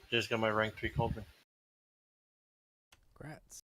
Just got my rank 3 cauldron. Grats.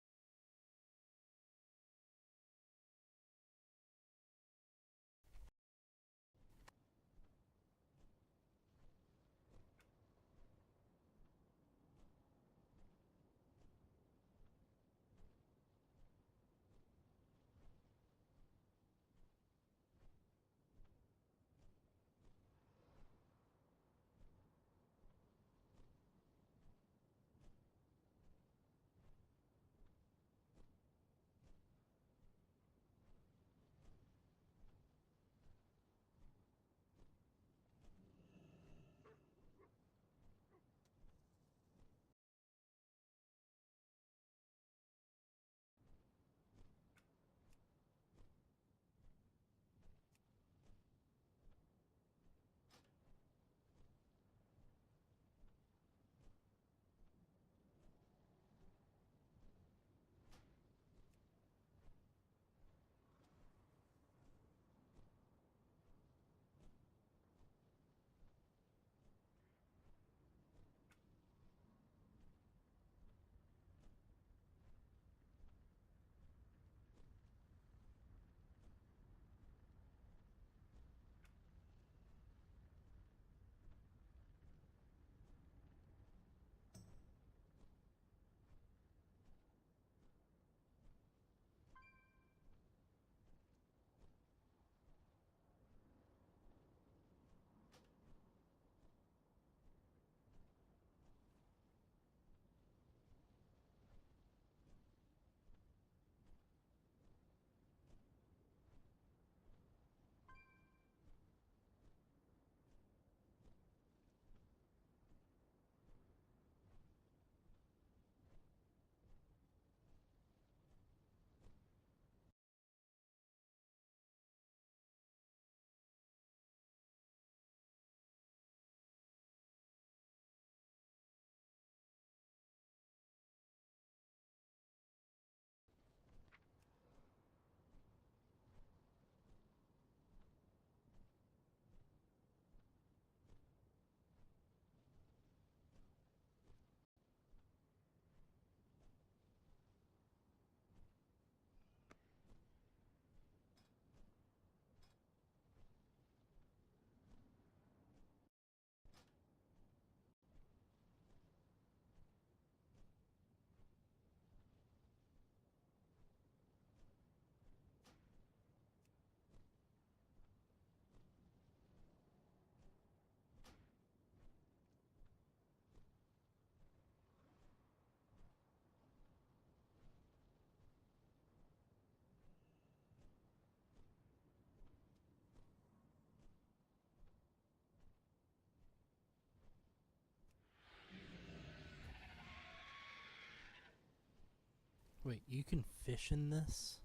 Wait, you can fish in this?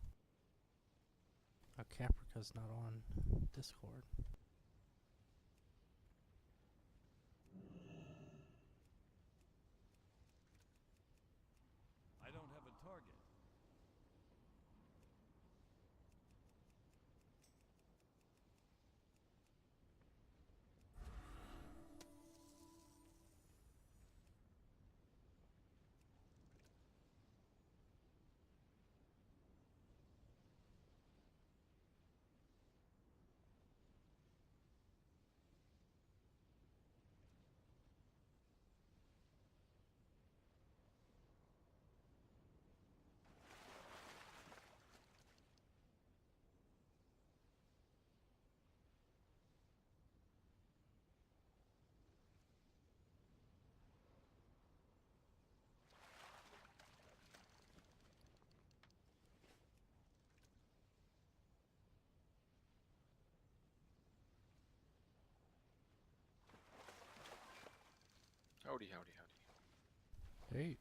Oh, Caprica's not on Discord. I don't have a target. Howdy, howdy, howdy. Hey.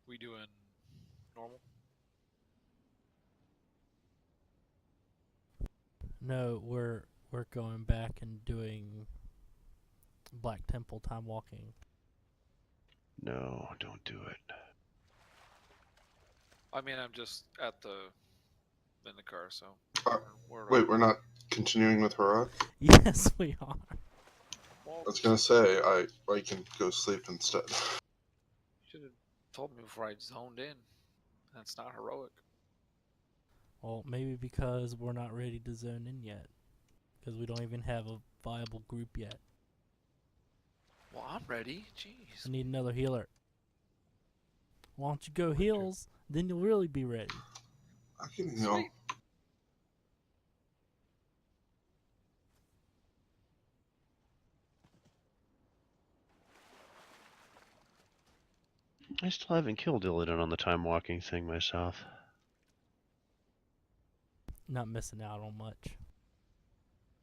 We doing normal? No, we're going back and doing Black Temple time walking. No, don't do it. I mean, I'm just in the car, so. We're Wait, we're not continuing with heroic? Yes, we are. Well, I was gonna say, I can go sleep instead. should have told me before I zoned in. That's not heroic. Well, maybe because we're not ready to zone in yet. Because we don't even have a viable group yet. Well, I'm ready. Jeez. I need another healer. Why don't you go heals? Then you'll really be ready. I can heal. Sweet. I still haven't killed Illidan on the time walking thing myself. Not missing out on much.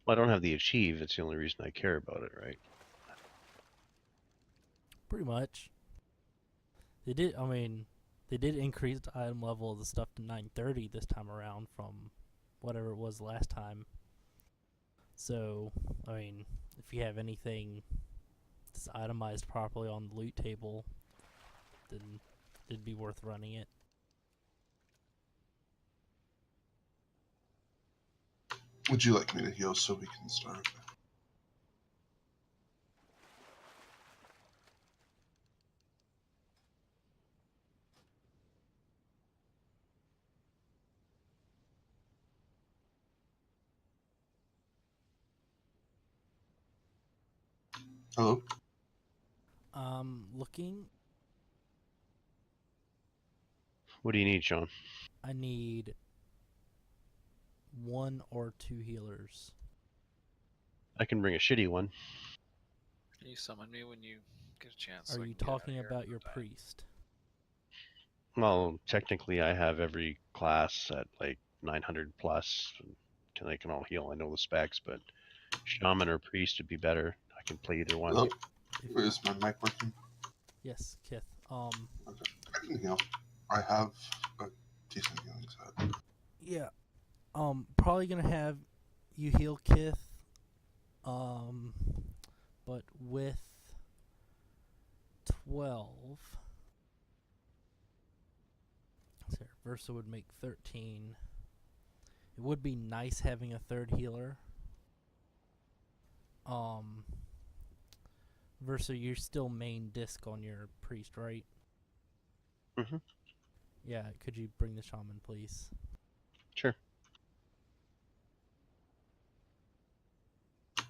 Well, I don't have the achieve. It's the only reason I care about it, right? Pretty much. They did increase the item level of the stuff to 930 this time around from whatever it was last time. So, I mean, if you have anything that's itemized properly on the loot table, then it'd be worth running it. Would you like me to heal so we can start? Hello? Looking, What do you need, Sean? I need 1 or 2 healers. I can bring a shitty one. Can you summon me when you get a chance? so Are I you can get out of talking here about in your time? priest? Well, technically, I have every class at like 900 plus. They can all heal. I know the specs, but shaman or priest would be better. I can play either one. Hello? Is my mic working? Yes, Kith. I can heal. I have a decent healing set. Yeah. Probably gonna have you heal Kith. But with 12. So Versa would make 13. It would be nice having a third healer. Versa, you're still main disc on your priest, right? Mhm. Yeah, could you bring the shaman, please? Sure.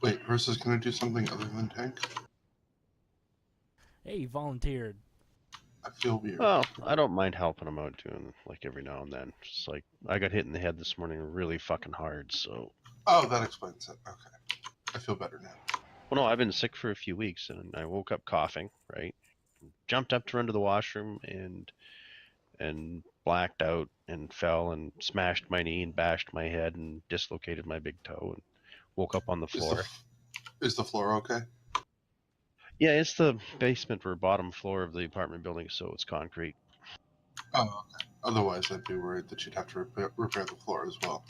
Wait, Versus gonna do something other than tank? Hey, you volunteered. I feel weird. Well, I don't mind helping them out doing like every now and then. Just like I got hit in the head this morning really fucking hard, so. Oh, that explains it. Okay. I feel better now. Well, no, I've been sick for a few weeks, and I woke up coughing. Right, jumped up to run to the washroom and blacked out and fell and smashed my knee and bashed my head and dislocated my big toe and woke up on the floor. Is the floor okay? Yeah, it's the basement or bottom floor of the apartment building, so it's concrete. Oh, okay. Otherwise, I'd be worried that you'd have to repair the floor as well.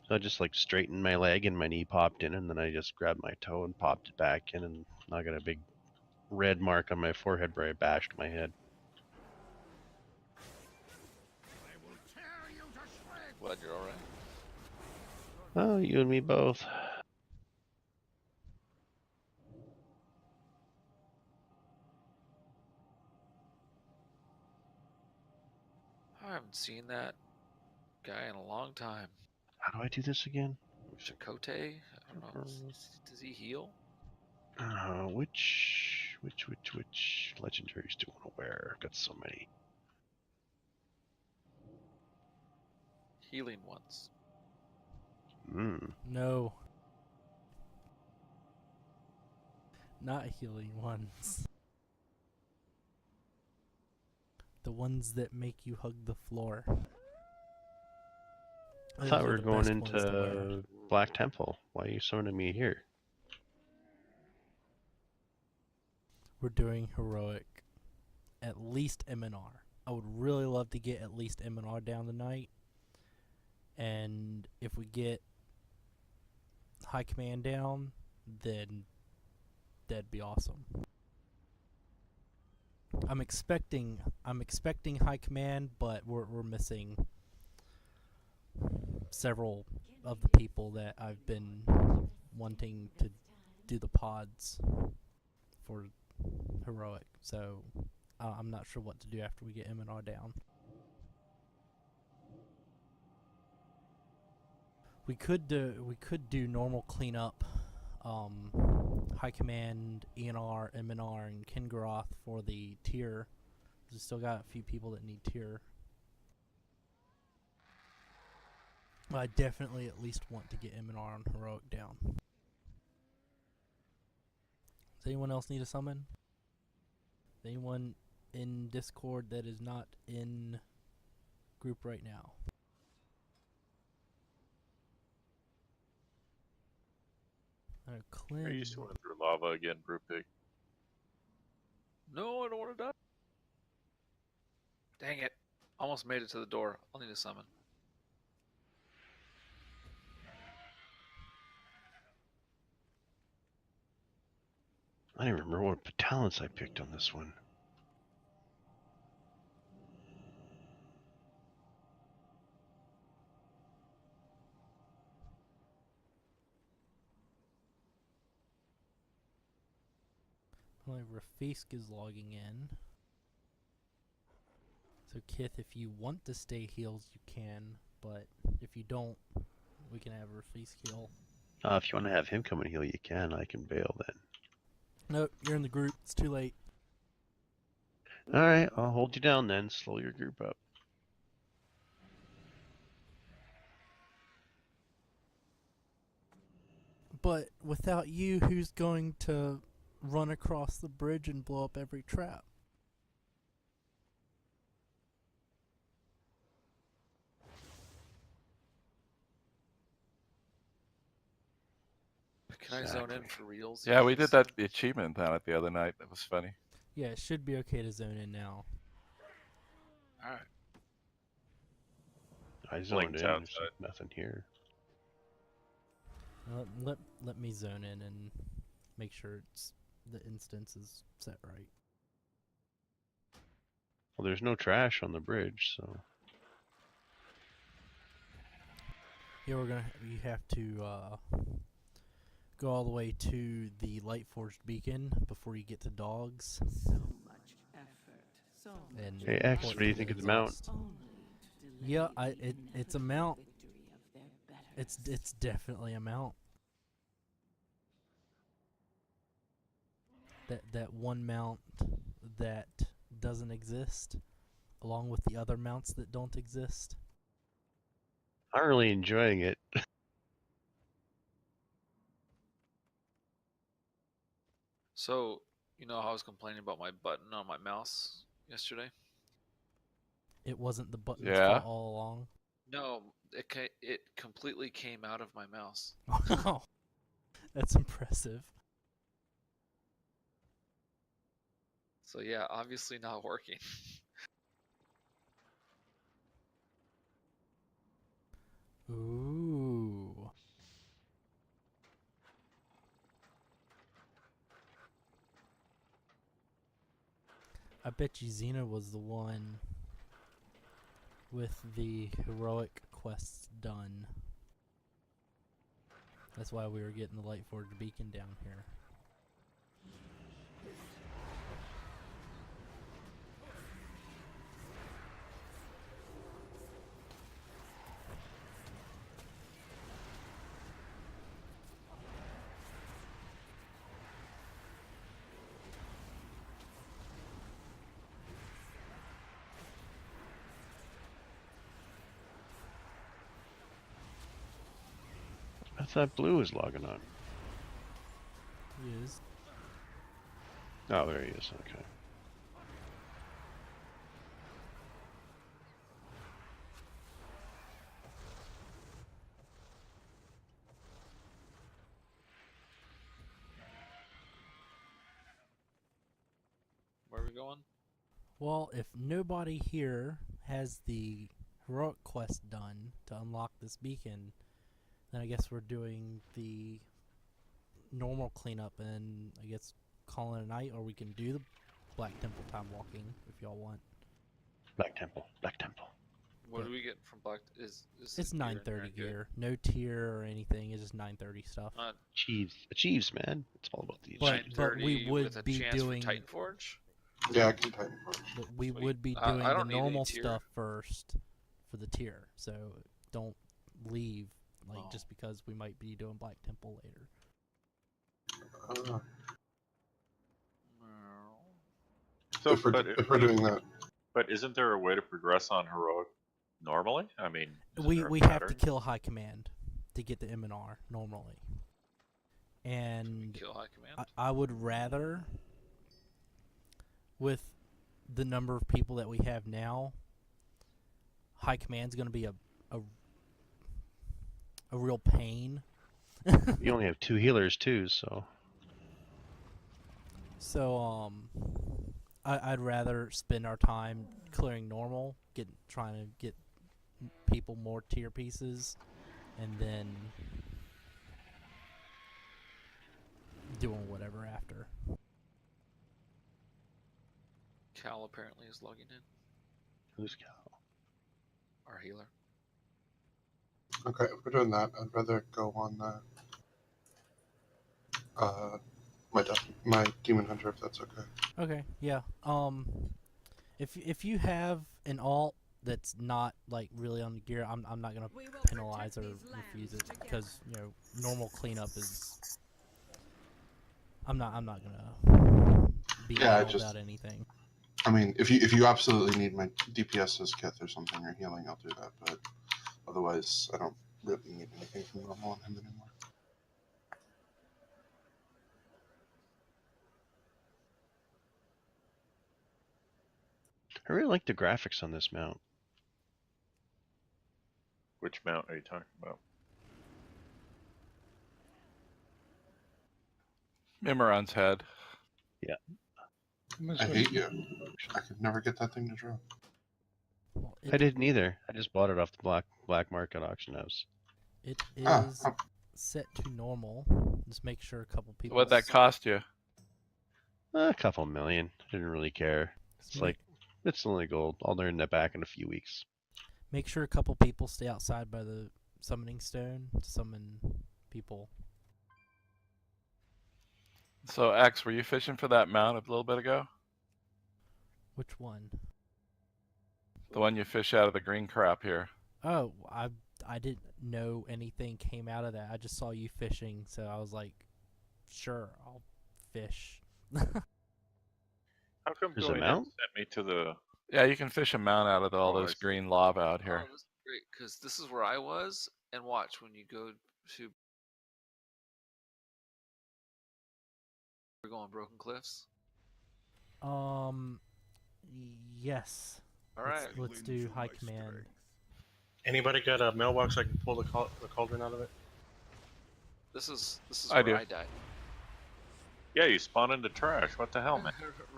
So I just like straightened my leg and my knee popped in, and then I just grabbed my toe and popped it back in, and I got a big red mark on my forehead where I bashed my head. Glad you're alright. Oh, you and me both. I haven't seen that guy in a long time. How do I do this again? Chakotay? I don't know. Does he heal? Which legendaries do I want to wear? I've got so many. Healing ones. No. Not healing ones. The ones that make you hug the floor. I thought Those we are were the going best ones to wear. into Black Temple. Why are you summoning me here? We're doing heroic. at least MNR. I would really love to get at least MNR down tonight. And if we get high command down, then that'd be awesome. I'm expecting high command, but we're missing several of the people that I've been wanting to do the pods for heroic. So I'm not sure what to do after we get MNR down. We could do normal cleanup, high command, ENR, MNR, and Kingaroth for the tier. We still got a few people that need tier. I definitely at least want to get MNR on heroic down. Does anyone else need a summon? Anyone in Discord that is not in group right now? Are you swimming through lava again, Brewpig? No, I don't want to die. Dang it. Almost made it to the door. I'll need a summon. I don't even remember what talents I picked on this one. Only Rafisk is logging in. So Kith, if you want to stay heals, you can, but if you don't, we can have Rafisk heal. If you want to have him come and heal, you can. I can bail then. Nope, you're in the group. It's too late. Alright, I'll hold you down then. Slow your group up. But without you, who's going to run across the bridge and blow up every trap? Can I zone in for reals? Yeah, we did that the achievement on it the other night. That was funny. Yeah, it should be okay to zone in now. Alright. I zoned in. Blinked There's outside. nothing here. Let me zone in and make sure the instance is set right. Well, there's no trash on the bridge, so. Yeah, you have to go all the way to the Lightforged Beacon before you get to dogs. So much effort. So And Hey, X, point what do you to think of the mount? exhaust. only to delay Yeah, it's a mount. victory of their betters. It's definitely a mount. That one mount that doesn't exist, along with the other mounts that don't exist. I'm really enjoying it. So, you know how I was complaining about my button on my mouse yesterday? It wasn't the button's Yeah. fault all along. No, it completely came out of my mouse. Wow, that's impressive. So yeah, obviously not working. Ooh. I bet you Xena was the one with the heroic quests done. That's why we were getting the Lightforged Beacon down here. I thought Blue was logging on. He is. Oh, there he is. Okay. Where are we going? Well, if nobody here has the heroic quest done to unlock this beacon, then I guess we're doing the normal cleanup and I guess call it a night, or we can do the Black Temple time walking if y'all want. Black Temple. Black Temple. What Yeah. do we get from Black? Is It's the gear in 9:30 there good? gear, no tier or anything. It's just 9:30 stuff. Not Achieves, man. It's all about the But- achieves. 9:30 would with a be chance doing- for Titan Forge. Yeah, I can Titan Forge. But we Sweet. would be I doing the don't need any normal tier. stuff first for the tier. So don't leave Oh. just because we might be doing Black Temple later. So, if we're doing that, but isn't there a way to progress on heroic normally? I mean, isn't We there a we have to pattern? kill High Command to get the MNR normally. We And kill High Command. I would rather, with the number of people that we have now, High Command's going to be a real pain. You only have 2 healers too, so So I'd rather spend our time clearing normal, trying to get people more tier pieces, and then doing whatever after. Cal apparently is logging in. who's Cal? Our healer. okay, if we're doing that, I'd rather go on that. My Demon Hunter, if that's okay. Okay, yeah. If you have an alt that's not like really on the gear, I'm not gonna penalize or refuse it because normal cleanup is. I'm not gonna be Yeah, anal just- about anything. I mean, if you absolutely need my DPS as Kith or something or healing, I'll do that. But otherwise, I don't really need anything from normal on him anymore. I really like the graphics on this mount. Which mount are you talking about? Mimiron's head. I hate you. I could never get that thing to drop. Well, I didn't either. I just bought it off the black market auction house. It Ah, is set to normal. Just make sure a couple people. What'd that cost you? A couple million. Didn't really care. It's Make- like it's only gold. I'll learn that back in a few weeks. Make sure a couple people stay outside by the summoning stone to summon people. So, X, were you fishing for that mount a little bit ago? Which one? The one you fish out of the green crap here. Oh, I didn't know anything came out of that. I just saw you fishing, so I was like, sure, I'll fish. How come There's a going in mount? sent me to the... Yeah, you can fish a mount out of all Oh, I those see. green lava out here. Oh, this is great because this is where I was. And watch when you go to. We're going Broken Cliffs. Yes. All right. Let's do High Command. Anybody got a mailbox I can pull the cauldron out of it? This is I where do. I died. Yeah, you spawn into trash. What the hell, man?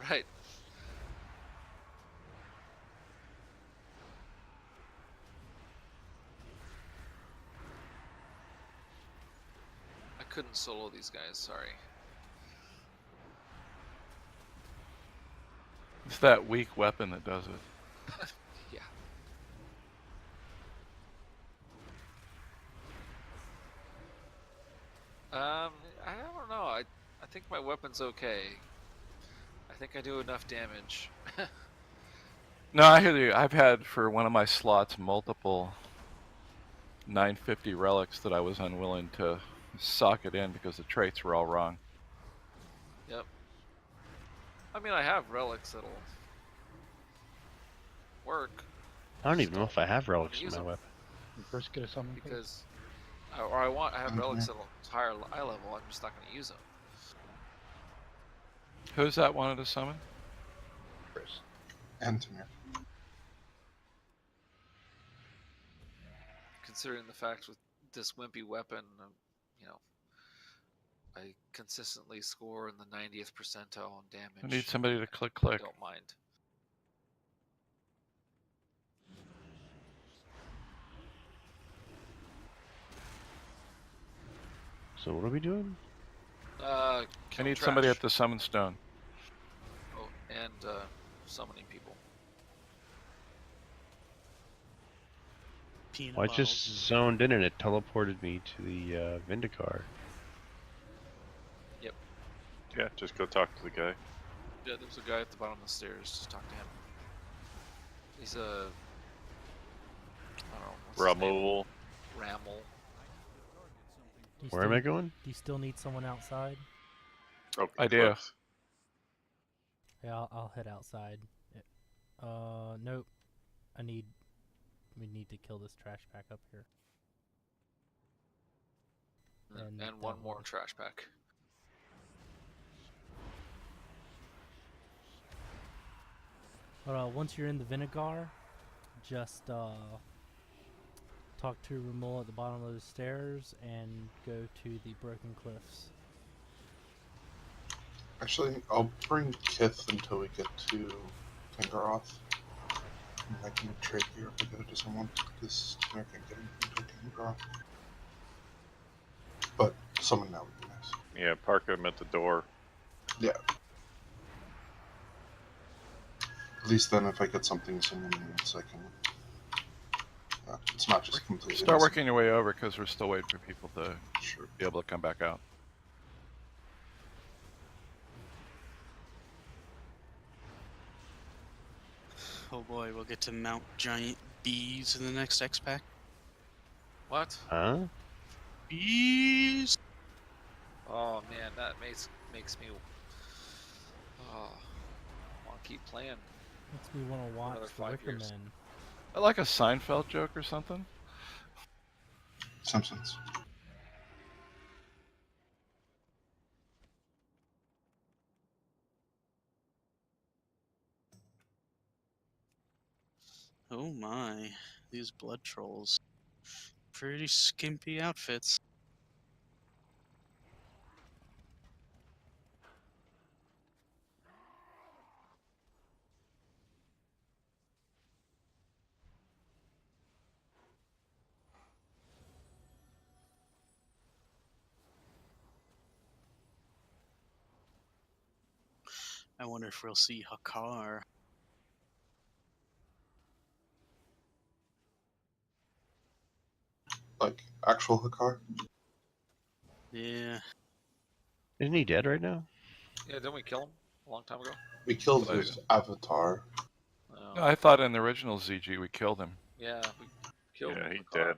Right. I couldn't solo these guys. Sorry. It's that weak weapon that does it. Yeah. I don't know. I think my weapon's okay. I think I do enough damage. No, I hear you. I've had for one of my slots multiple 950 relics that I was unwilling to socket in because the traits were all wrong. Yep. I mean, I have relics that'll work I don't even know if I have relics in use my them. weapon. First get a summon. because, I have relics that'll higher eye level. I'm just not going to use them. Who's that wanted to summon? And Tamir. Considering the fact with this wimpy weapon, I consistently score in the 90th percentile on I damage. need somebody to click I click. don't mind. So what are we doing? I Kill need somebody trash. at the summon stone. Oh, and summoning people. Peanut Well, I bottles. just zoned in and it teleported me to the Vindicar. Yeah, just go talk to the guy. Yeah, there's a guy at the bottom of the stairs. Just talk to him. He's a. I don't know. What's his name? Ramul. Ramel. Do you Where am still- I going? Do you still need someone outside? Okay, I do. close. Yeah, I'll head outside. Nope. We need to kill this trash pack up here. And And one that more one. trash pack. But once you're in the Vinegar, just talk to Ramul at the bottom of the stairs and go to the Broken Cliffs. Actually, I'll bring Kith until we get to Kangaroth. And I can trade gear if I go to someone, because I can't get into Kangaroth. But someone now would be nice. Yeah, park him at the door. Yeah. At least then, if I get something someone needs, I can. It's not just completely. Start missing. working your way over because we're still waiting for people to Sure. be able to come back out. Oh boy, we'll get to mount giant bees in the next X pack. What? Huh? Bees. Oh man, that makes me. Oh, I want to keep playing. Makes me want to watch Another the 5 Wicker years. Men. I like a Seinfeld joke or something. Simpsons. Oh my, these blood trolls. Pretty skimpy outfits. I wonder if we'll see Hakar. Like actual Hakar. Yeah. Isn't he dead right now? Yeah, didn't we kill him a long time ago? We killed Oh, his avatar. Oh, No, I thought in the original ZG we killed him. yeah, we killed Yeah, him. he with Makar. dead.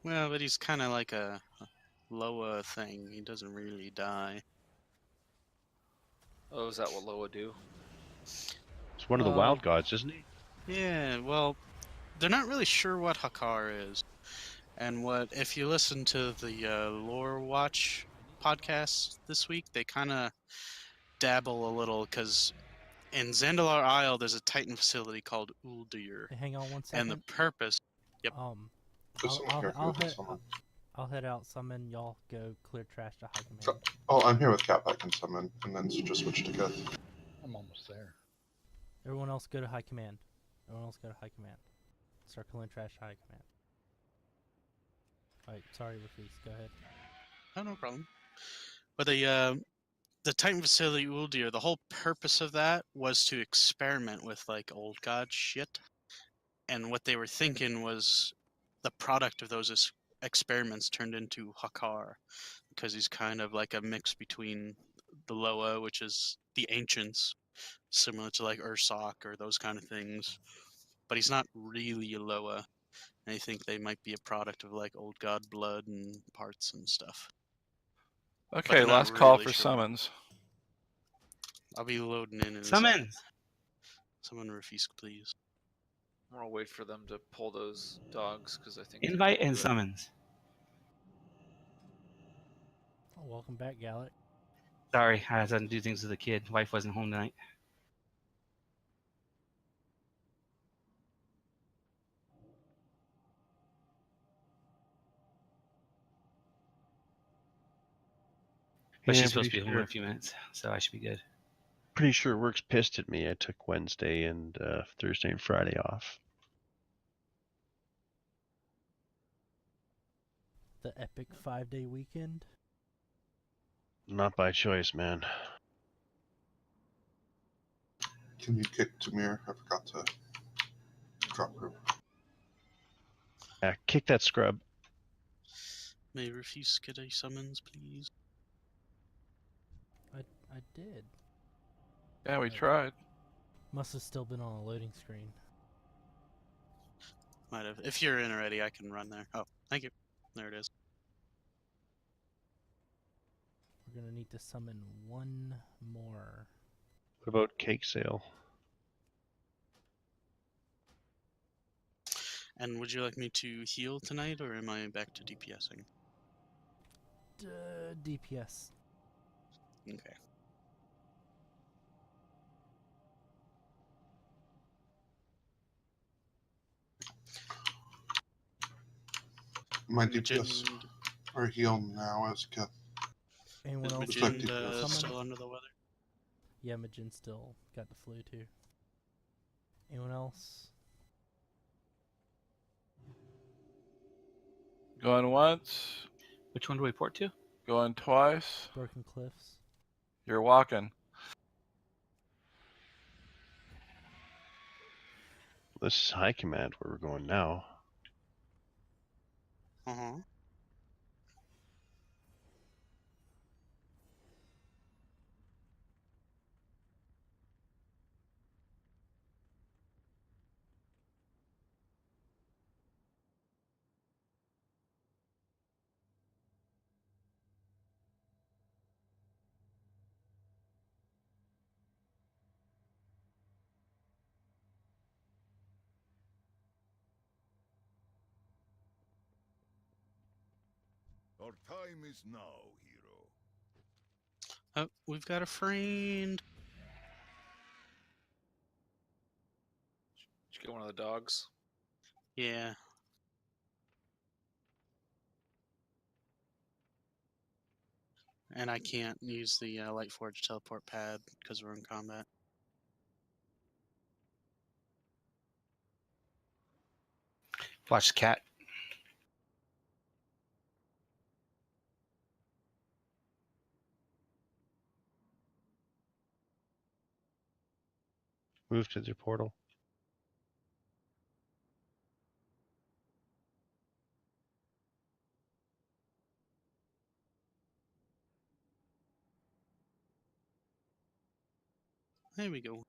Well, but he's kind of like a Loa thing. He doesn't really die. Oh, is that what Loa do? He's one of the Oh. wild gods, isn't he? Yeah, well, they're not really sure what Hakar is. And what, if you listen to the Lore Watch podcast this week, they kind of dabble a little because in Zandalar Isle there's a Titan facility called Uldir, Hey, hang on one and the second. purpose. Yep. There's someone here. I'll There's head. someone. I'll head out. Summon. Y'all go clear trash to high command. Oh, I'm here with Cap. I can summon, and then just switch to Kith. I'm almost there. Everyone else go to high command. Everyone else go to high command. Start clearing trash to high command. Alright, sorry, Rafis. Go ahead. Oh, no problem. But the Titan facility Uldir, the whole purpose of that was to experiment with like old god shit. And what they were thinking was the product of those experiments turned into Hakar, because he's kind of like a mix between the Loa, which is the ancients, similar to like Ursoc or those kind of things, but he's not really a Loa. And I think they might be a product of like old god blood and parts and stuff. Okay, they're not last call really for sure. summons. I'll be loading in. Summons! Someone Rafis, please. I'm gonna wait for them to pull those dogs because I think Invite they're and good. summons. Oh, welcome back, Gallic. Sorry, I had to do things with the kid. Wife wasn't home tonight. But Yeah, she's supposed to be pretty home in sure- a few minutes, so I should be good. Pretty sure Work's pissed at me. I took Wednesday and Thursday and Friday off. the epic 5-day weekend? Not by choice, man. Can you kick Tamir? I forgot to drop her. Yeah, kick that scrub. May refuse Skiddy summons, please. I did. Yeah, we tried. Must have still been on a loading screen. Might have. If you're in already, I can run there. Oh, thank you. There it is. We're gonna need to summon one more. What about cake sale? And would you like me to heal tonight, or am I back to DPSing? DPS. Okay. My DPS are healed now as Kith. Anyone Is else Majin, need Majin summon? still under the weather? Yeah, Majin still got the flu too. Anyone else? Going once, Which one do we port to? going twice. Broken Cliffs. You're walking. This is high command where we're going now. Uh-huh. Our time is now, hero. Oh, we've got a friend. Did you get one of the dogs? Yeah. And I can't use the Lightforge teleport pad because we're in combat. Watch the cat. Move to the portal. There we go.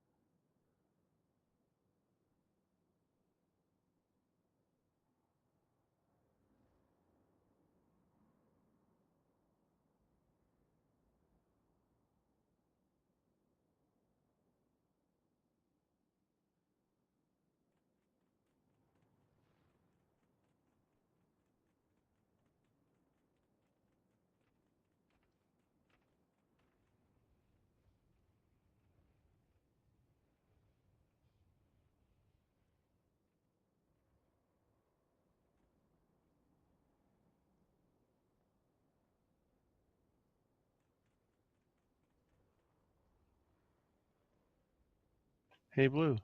Hey, Blue.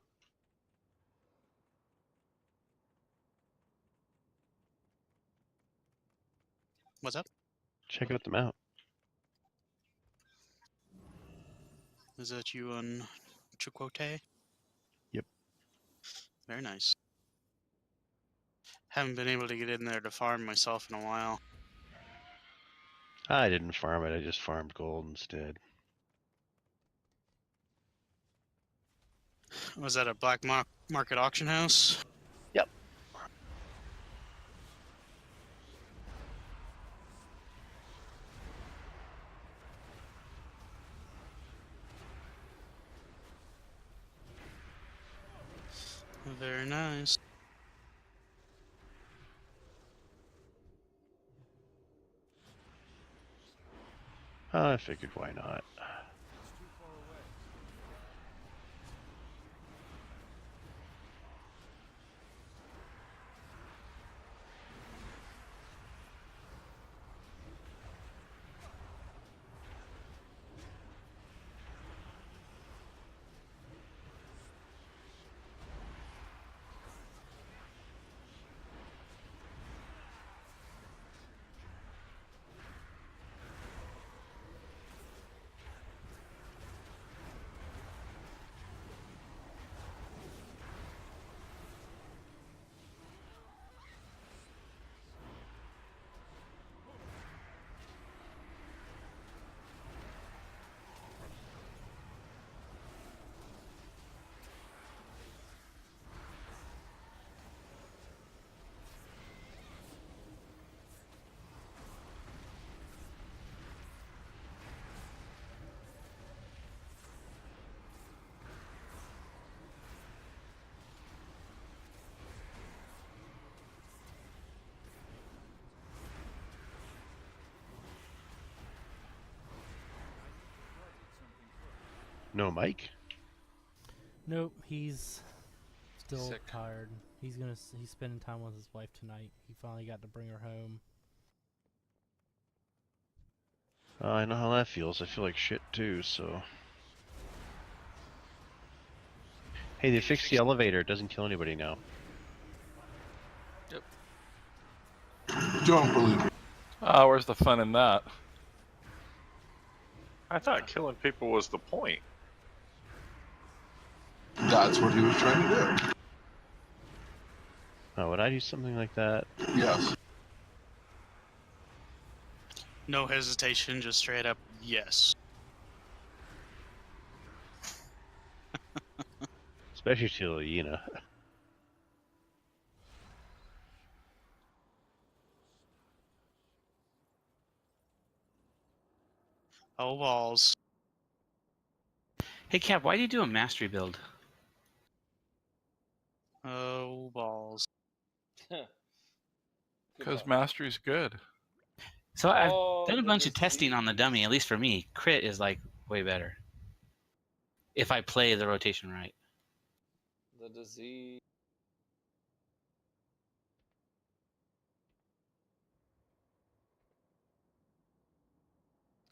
What's up? Check out the mount. Is that you on Chukwote? Yep. Very nice. Haven't been able to get in there to farm myself in a while. I didn't farm it. I just farmed gold instead. Was that a black market auction house? Yep. Very nice. I figured why not. No, Mike. Nope, he's still Sick. tired. He's spending time with his wife tonight. He finally got to bring her home. I know how that feels. I feel like shit too. So. Hey, they fixed the elevator. It doesn't kill anybody now. Don't believe it. Oh, where's the fun in that? I thought killing people was the point. That's what he was trying to do. Oh, would I do something like that? Yes. No hesitation, just straight up yes. Especially to Yena. Oh balls. Hey, Cap, why do you do a mastery build? Oh balls. Because mastery's good. So I've done a bunch of testing on the dummy. At least for me, crit is like way better. If I play the rotation right. The disease.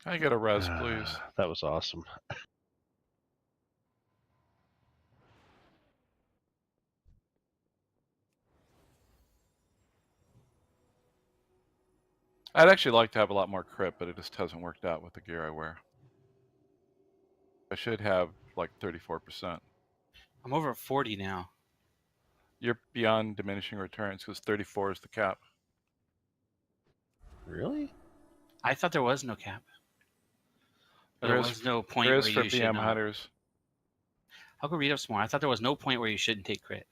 Can I get a res, please? That was awesome. I'd actually like to have a lot more crit, but it just hasn't worked out with the gear I wear. I should have like 34%. I'm over 40 now. You're beyond diminishing returns because 34 is the cap. Really? I thought there was no cap. There There is- was no point There where is for you should BM not. hunters. I'll go read up some more. I thought there was no point where you shouldn't take crit.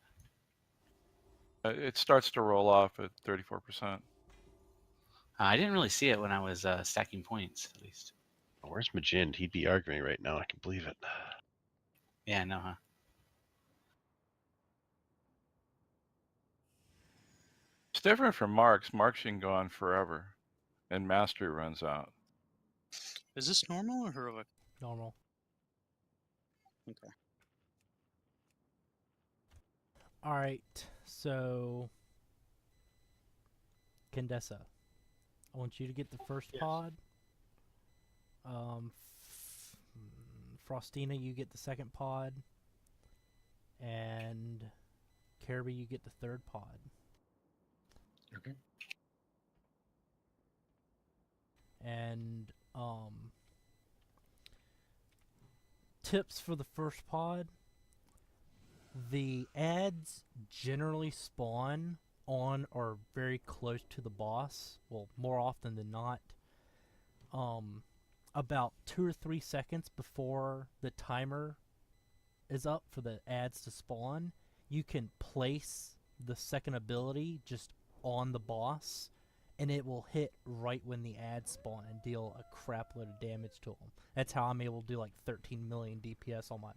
It starts to roll off at 34%. I didn't really see it when I was stacking points, at least. Where's Majin? He'd be arguing right now. I can believe it. Yeah, no, huh? It's different from Marks. Marks you can go on forever, and mastery runs out. Is this normal or heroic? Normal. Okay. Alright, so Kendessa, I want you to get the first pod. Frostina, you get the second pod. And Kirby, you get the third pod. Okay. And tips for the first pod. The ads generally spawn on or very close to the boss. Well, more often than not. About 2 or 3 seconds before the timer is up for the ads to spawn, you can place the second ability just on the boss, and it will hit right when the ads spawn and deal a crap load of damage to them. That's how I'm able to do like 13 million DPS on my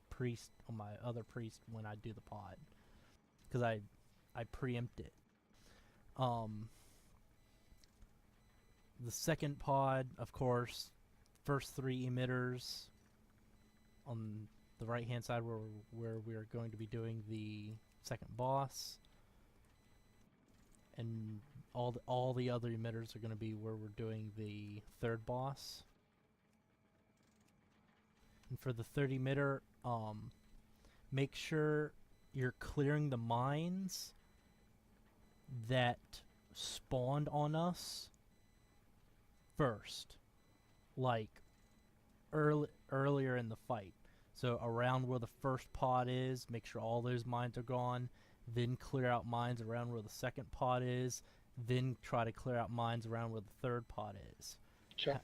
priest, on my other priest when I do the pod, because I preempt it. The second pod, of course, first 3 emitters on the right hand side where we're going to be doing the second boss, and all the other emitters are going to be where we're doing the third boss. And for the third emitter, make sure you're clearing the mines that spawned on us first, like earlier in the fight. So around where the first pod is, make sure all those mines are gone, then clear out mines around where the second pod is, then try to clear out mines around where the third pod is. Sure.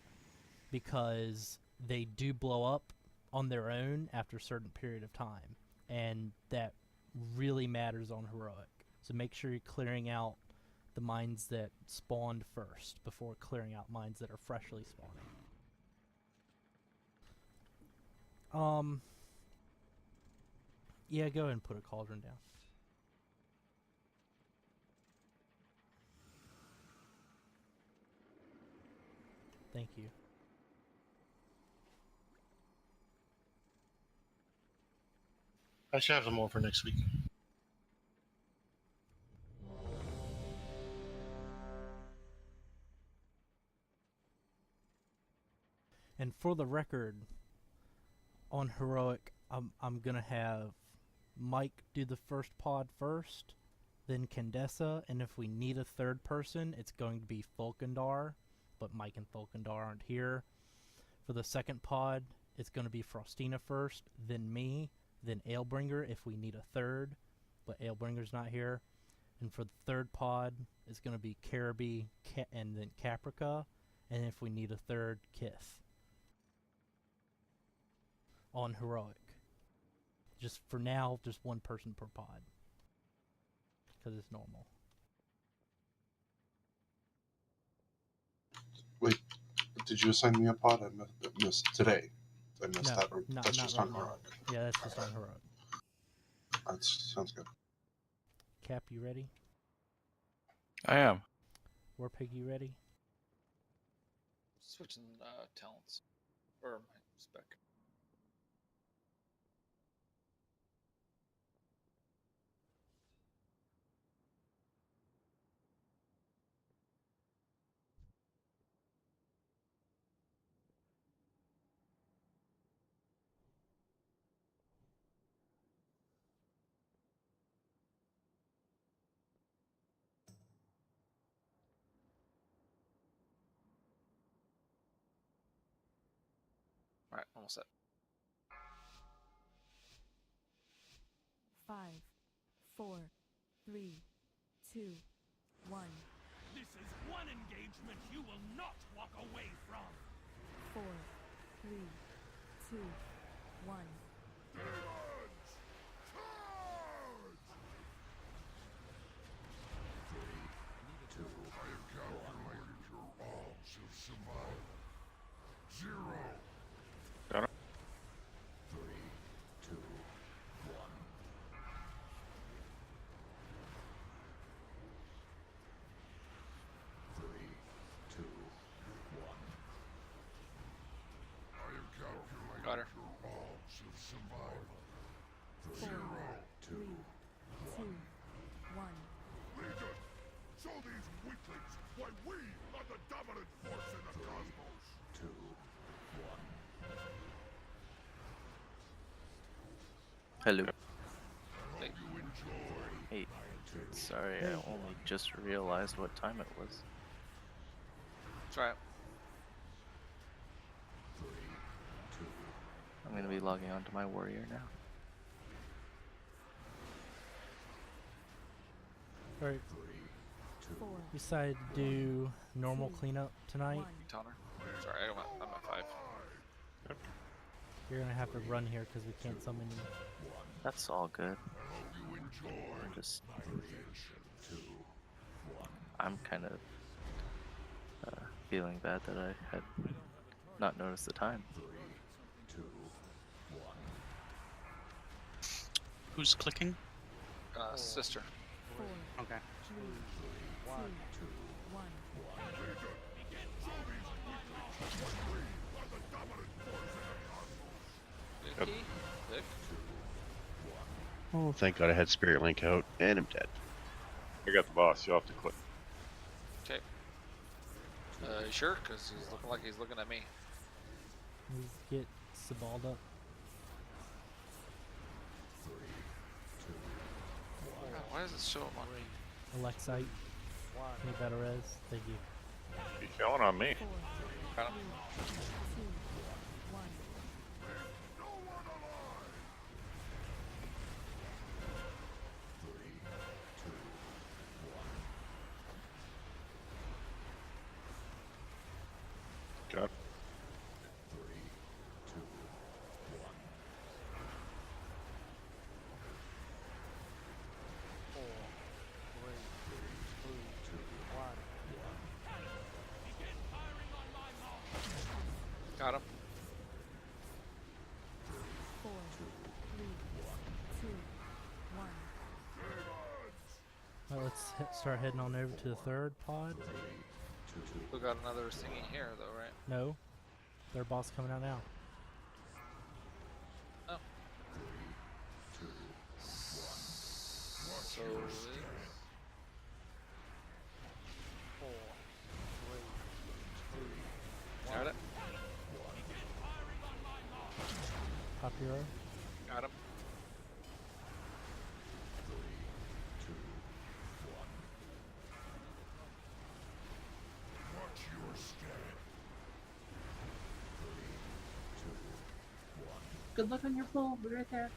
Because they do blow up on their own after a certain period of time, and that really matters on heroic. So make sure you're clearing out the mines that spawned first before clearing out mines that are freshly spawning. Yeah, go ahead and put a cauldron down. Thank you. I should have some more for next week. And for the record, on Heroic, I'm gonna have Mike do the first pod first, then Candessa, and if we need a third person, it's going to be Fulkandar, but Mike and Fulkandar aren't here. For the second pod, it's going to be Frostina first, then me, then Alebringer if we need a third, but Alebringer's not here. And for the third pod, it's going to be Caribou, and then Caprica, and if we need a third, Kith. On Heroic. Just for now, just one person per pod. Because it's normal. Wait, did you assign me a pod? I missed today. I missed No, that. Or not that's just right on now. Heroic. Yeah, that's just on Heroic. That sounds good. Cap, you ready? I am. Warpig, you ready? Switching talents. Or my spec. Alright, almost set. 5, 4, 3, 2, 1. This is one engagement you will not walk away from. 4, 3, 2, 1. Got it. 3, 2, 1. Got her. 4, 3, 2, 1. Legion, show these weaklings why we are the dominant force in the cosmos. 2, 1. Hello. Hey. Hey. Sorry, I only just realized what time it was. Try it. I'm gonna be logging on to my warrior now. Alright. 4. We decided to do normal cleanup tonight. Toner. Sorry, I'm at 5. You're gonna have to run here because we can't summon you. That's all good. I'm just... I'm kind of feeling bad that I had not noticed the time. Who's clicking? Sister. 4, Okay. 3, 2, 1. Vicky? Vic? Oh, thank God I had Spirit Link out, and I'm dead. I got the boss. You'll have to click. Okay. You sure? Because he's looking like he's looking at me. Let's get Sabald up. God, why does it show up on me? Alexite. Need better res. Thank you. You killing on me? 4, Got him. 3, 2, 1. Got it. Got him. 4, 3, 2, 1. Alright, let's start heading on over to the third pod. We got another singing here, though, right? No. Third boss coming out now. Oh. So it's 4, 3, 2, 1. Got it. Top hero. Got him. Watch your step. Good luck on your pull. We're right there.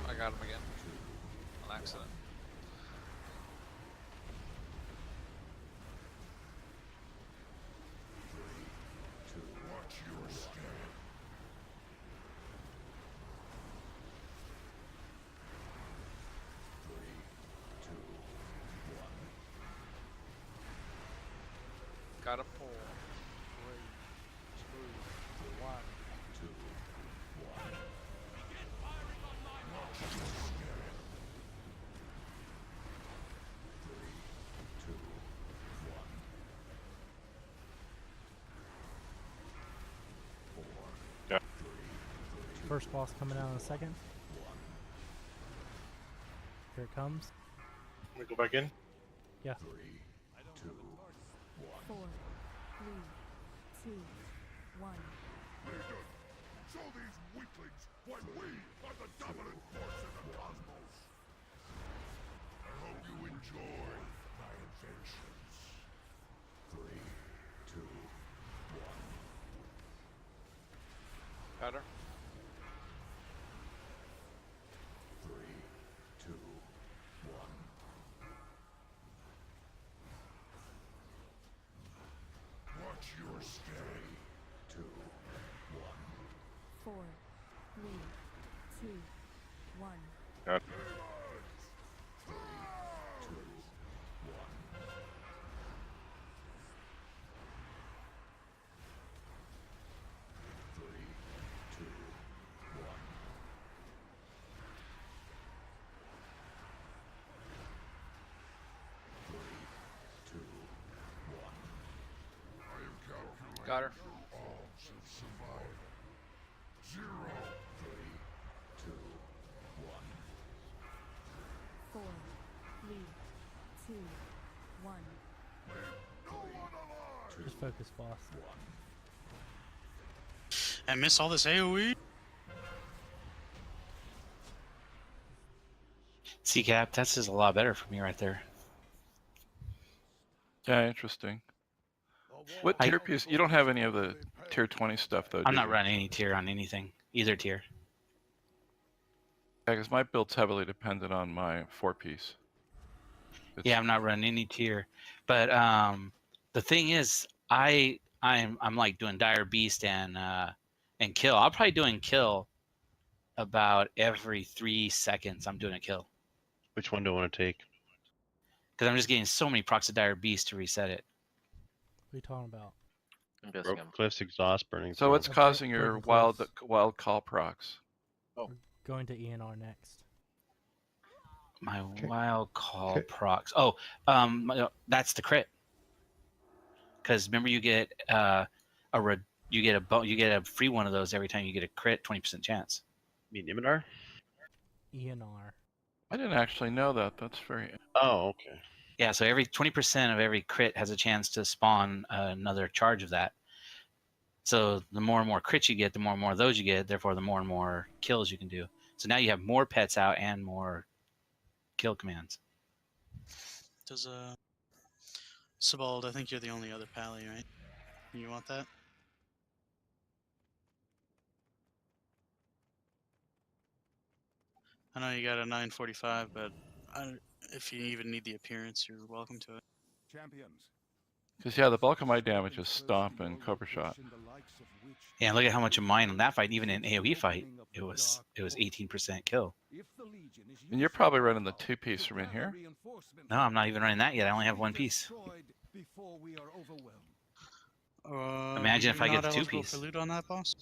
I got him again. On accident. Watch your step. Got him. 4, 3, 2, 1. First boss coming out in a second. Here it comes. Let me go back in. Yeah. 4, 3, 2, 1. Show these weaklings why we are the dominant force in the cosmos. I hope you enjoy my inventions. 3, 2, 1. Got her. 3, 2, 1. Watch your step. 2, 1. 4, 3, 2, 1. Got Got her. All shall survive. 0, 3, 2, 1. 4, 3, 2, 1. No one alive. Just focus, boss. I miss all this AoE. C-Cap, that's just a lot better for me right there. Yeah, interesting. What tier piece? You don't have any of the tier 20 stuff though. I'm do not you? running any tier on anything, either tier. Yeah, because my build's heavily dependent on my 4-piece. Yeah, I'm not running any tier. But the thing is, I'm like doing Dire Beast and kill. I'm probably doing kill about every 3 seconds. I'm doing a kill Which one do I want to take? because I'm just getting so many procs of Dire Beast to reset it. What are you talking about? I'm guessing Broken Cliff's exhaust burning. So what's through. causing your Broken Cliffs. wild call procs? Going to ENR next. My wild call procs. Oh, that's the crit. Because remember, you get you get a free one of those every time you get a crit, 20% chance. You mean Iminar? ENR. I didn't actually know that. That's very. Oh, okay. Yeah, so every 20% of every crit has a chance to spawn another charge of that. So the more and more crits you get, the more and more of those you get. Therefore, the more and more kills you can do. So now you have more pets out and more kill commands. Does Sebald, I think you're the only other pally, right? You want that? I know you got a 945, but if you even need the appearance, you're welcome to it. Champions. Because yeah, the bulk of my damage is stomp and cover shot. Yeah, look at how much of mine on that fight, even in AoE fight, it was 18% kill. And you're probably running the 2-piece from in here. No, I'm not even running that yet. I only have 1 piece. Imagine if I you're get the not eligible 2-piece. for loot on that, boss?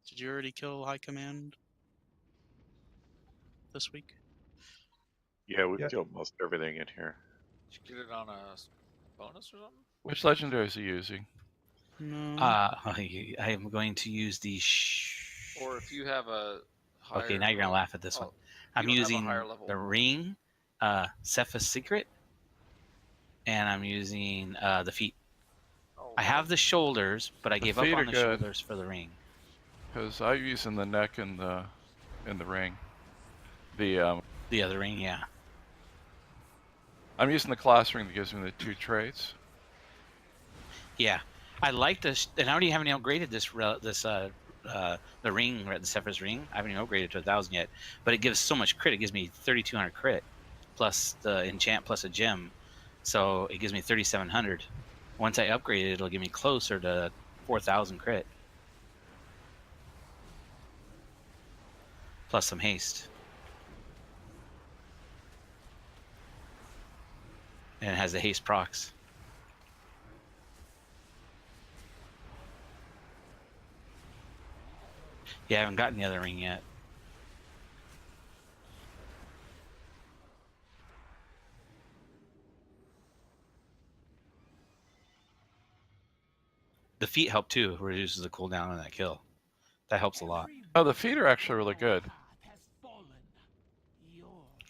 Did you already kill High Command this week? Yeah, we killed most everything in here. Did you get it on a bonus or something? Which legendaries are you using? No. I am going to use the. Or if you have a higher. Okay, now you're gonna laugh at this one. I'm you don't have a using higher level. the ring, Cephas Secret, and I'm using the feet. I have the shoulders, but I gave up feet on are the good. shoulders for the ring. Because I'm using the neck and the ring. The other ring, yeah. I'm using the class ring that gives me the 2 traits. Yeah, I like this, and I already haven't upgraded the ring, the Cephas ring. I haven't even upgraded to 1,000 yet, but it gives so much crit. It gives me 3,200 crit, plus the enchant plus a gem, so it gives me 3,700. Once I upgrade it, it'll give me closer to 4,000 crit, plus some haste, and it has the haste procs. Yeah, I haven't gotten the other ring yet. The feet help too. Reduces the cooldown on that kill. That helps a lot. Oh, the feet are actually really good.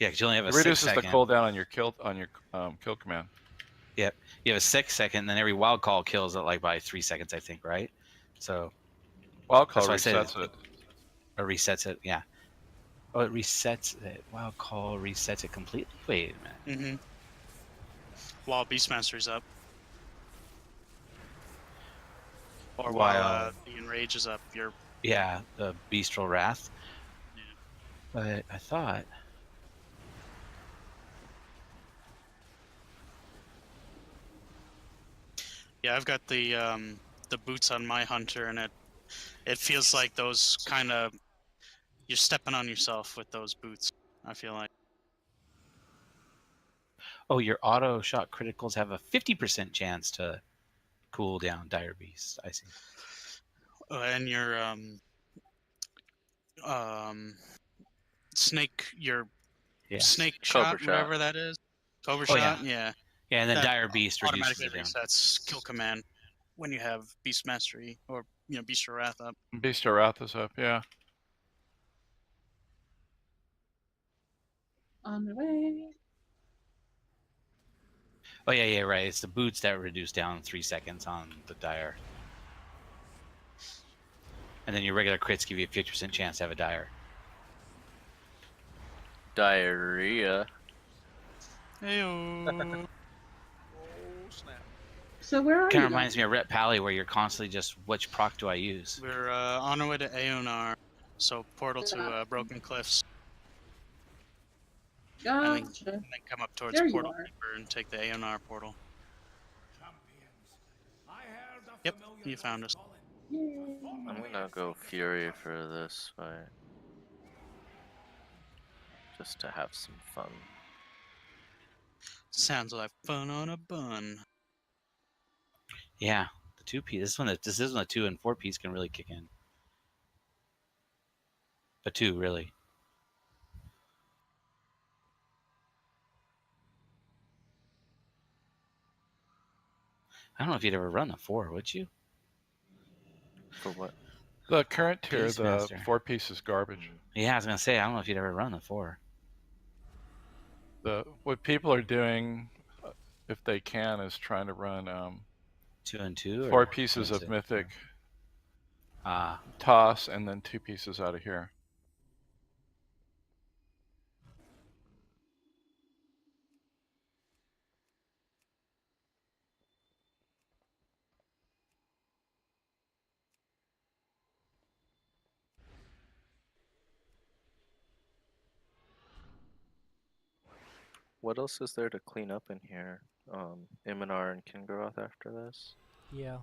Yeah, because you only have a It 6 reduces second. the cooldown on your kill command. Yep, you have a 6 second, then every wild call kills it like by 3 seconds, I think, right? So wild call that's why I resets said it. Or resets it, yeah. Oh, it resets it. Wild call resets it completely. Wait a minute. Mm-hmm. While Beastmaster's up. Or While the Enrage is up. Yeah, the Bestial Wrath. Yeah. But I thought. Yeah, I've got the boots on my hunter, and it feels like those kind of, you're stepping on yourself with those boots. I feel like. Oh, your auto shot criticals have a 50% chance to cool down Dire Beast. I see. And your snake, snake Cobra shot, whatever that is. Cobra Oh, shot, yeah. yeah. Yeah, and then That Dire Beast reduces automatically it down. resets kill command when you have Beast Mastery or Beast of Wrath up. Beast of Wrath is up, yeah. On the way. Oh yeah, right. It's the boots that reduce down 3 seconds on the Dire. And then your regular crits give you a 50% chance to have a Dire. Diarrhea. Heyo. Snap. So where are you? Kind of reminds me of Rhett Pally, where you're constantly just, which proc do I use? We're on our way to Aeonar, so portal to Broken Cliffs. Gotcha. And then come up towards There you Portal are. Keeper and take the Aeonar portal. Yep, you found us. I'm gonna go Fury for this fight. Just to have some fun. Sounds like fun on a bun. Yeah, the 2-piece. This is when the 2 and 4-piece can really kick in. The 2, really. I don't know if you'd ever run the 4, would you? For what? The current tier, the Beastmaster. 4-piece is garbage. Yeah, I was gonna say, I don't know if you'd ever run the 4. What people are doing, if they can, is trying to run 2 and 2. 4 pieces of mythic toss, and then 2 pieces out of here. What else is there to clean up in here? Iminar and Kingaroth after this? Yeah.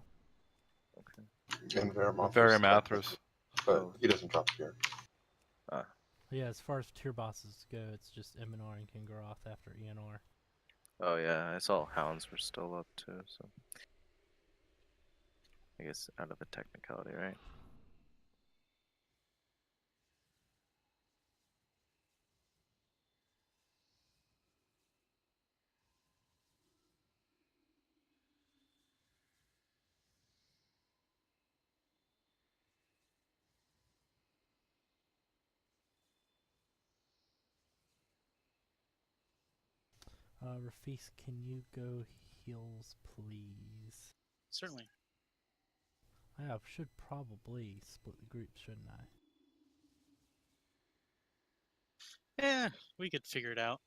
Okay. And Varimathras. Varimathras. But he doesn't drop here. Ah. Yeah, as far as tier bosses go, it's just Iminar and Kingaroth after Eonor. Oh yeah, I saw Hounds were still up too, so I guess out of a technicality, right? Rafis, can you go heals, please? Certainly. I should probably split the group, shouldn't I? Yeah, we could figure it out.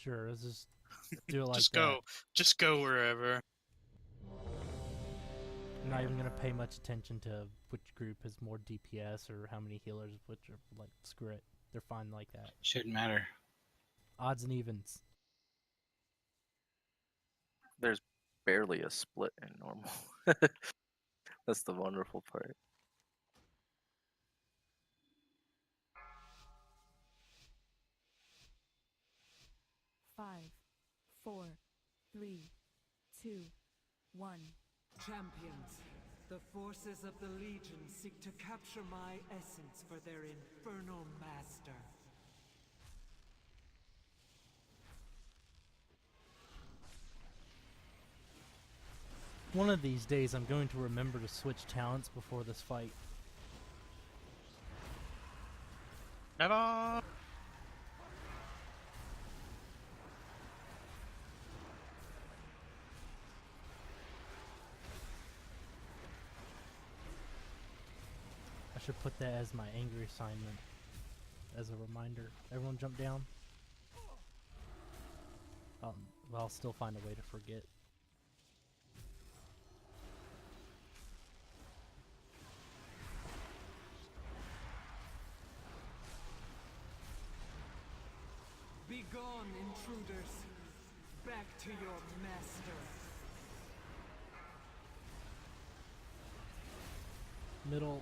Sure, let's just do it like Just that. go. Just go wherever. I'm not even gonna pay much attention to which group has more DPS or how many healers, which are like, screw it. They're fine like that. Shouldn't matter. Odds and evens. There's barely a split in normal. That's the wonderful part. Five, 4, 3, 2, 1. Champions, the forces of the Legion seek to capture my essence for their infernal master. One of these days, I'm going to remember to switch talents before this fight. Never. I should put that as my angry assignment. As a reminder. Everyone jump down. Well, I'll still find a way to forget. Begone, intruders! Back to your master! Middle.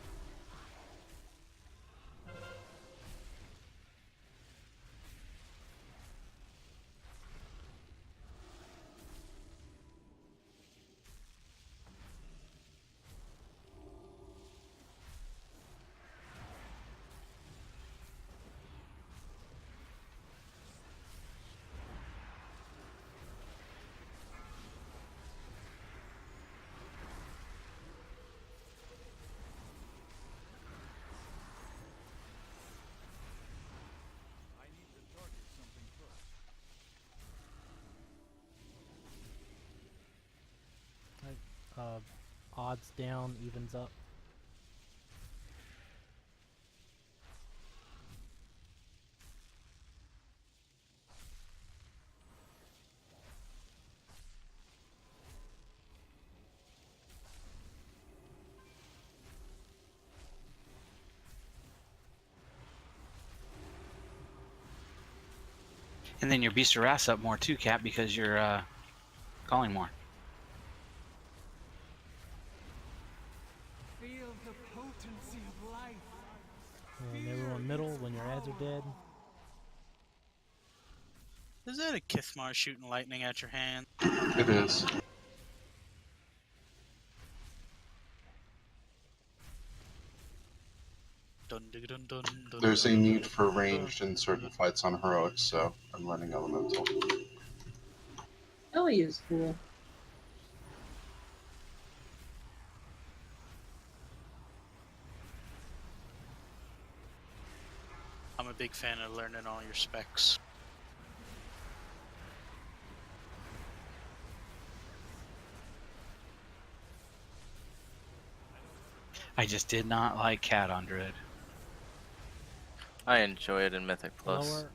Odds down, evens up. And then your beast your ass up more too, Cap, because you're calling more. Feel the potency of life. And everyone middle when your ads are dead. Is that a Kithmar shooting lightning at your hand? It is. Dun, dun, dun, dun, dun, There's a dun, need dun, for dun, ranged in certain fights on heroics, so I'm running elemental. Ellie is cool. I'm a big fan of learning all your specs. I just did not like Cat on Druid. I enjoy it in Mythic Plus, Lower.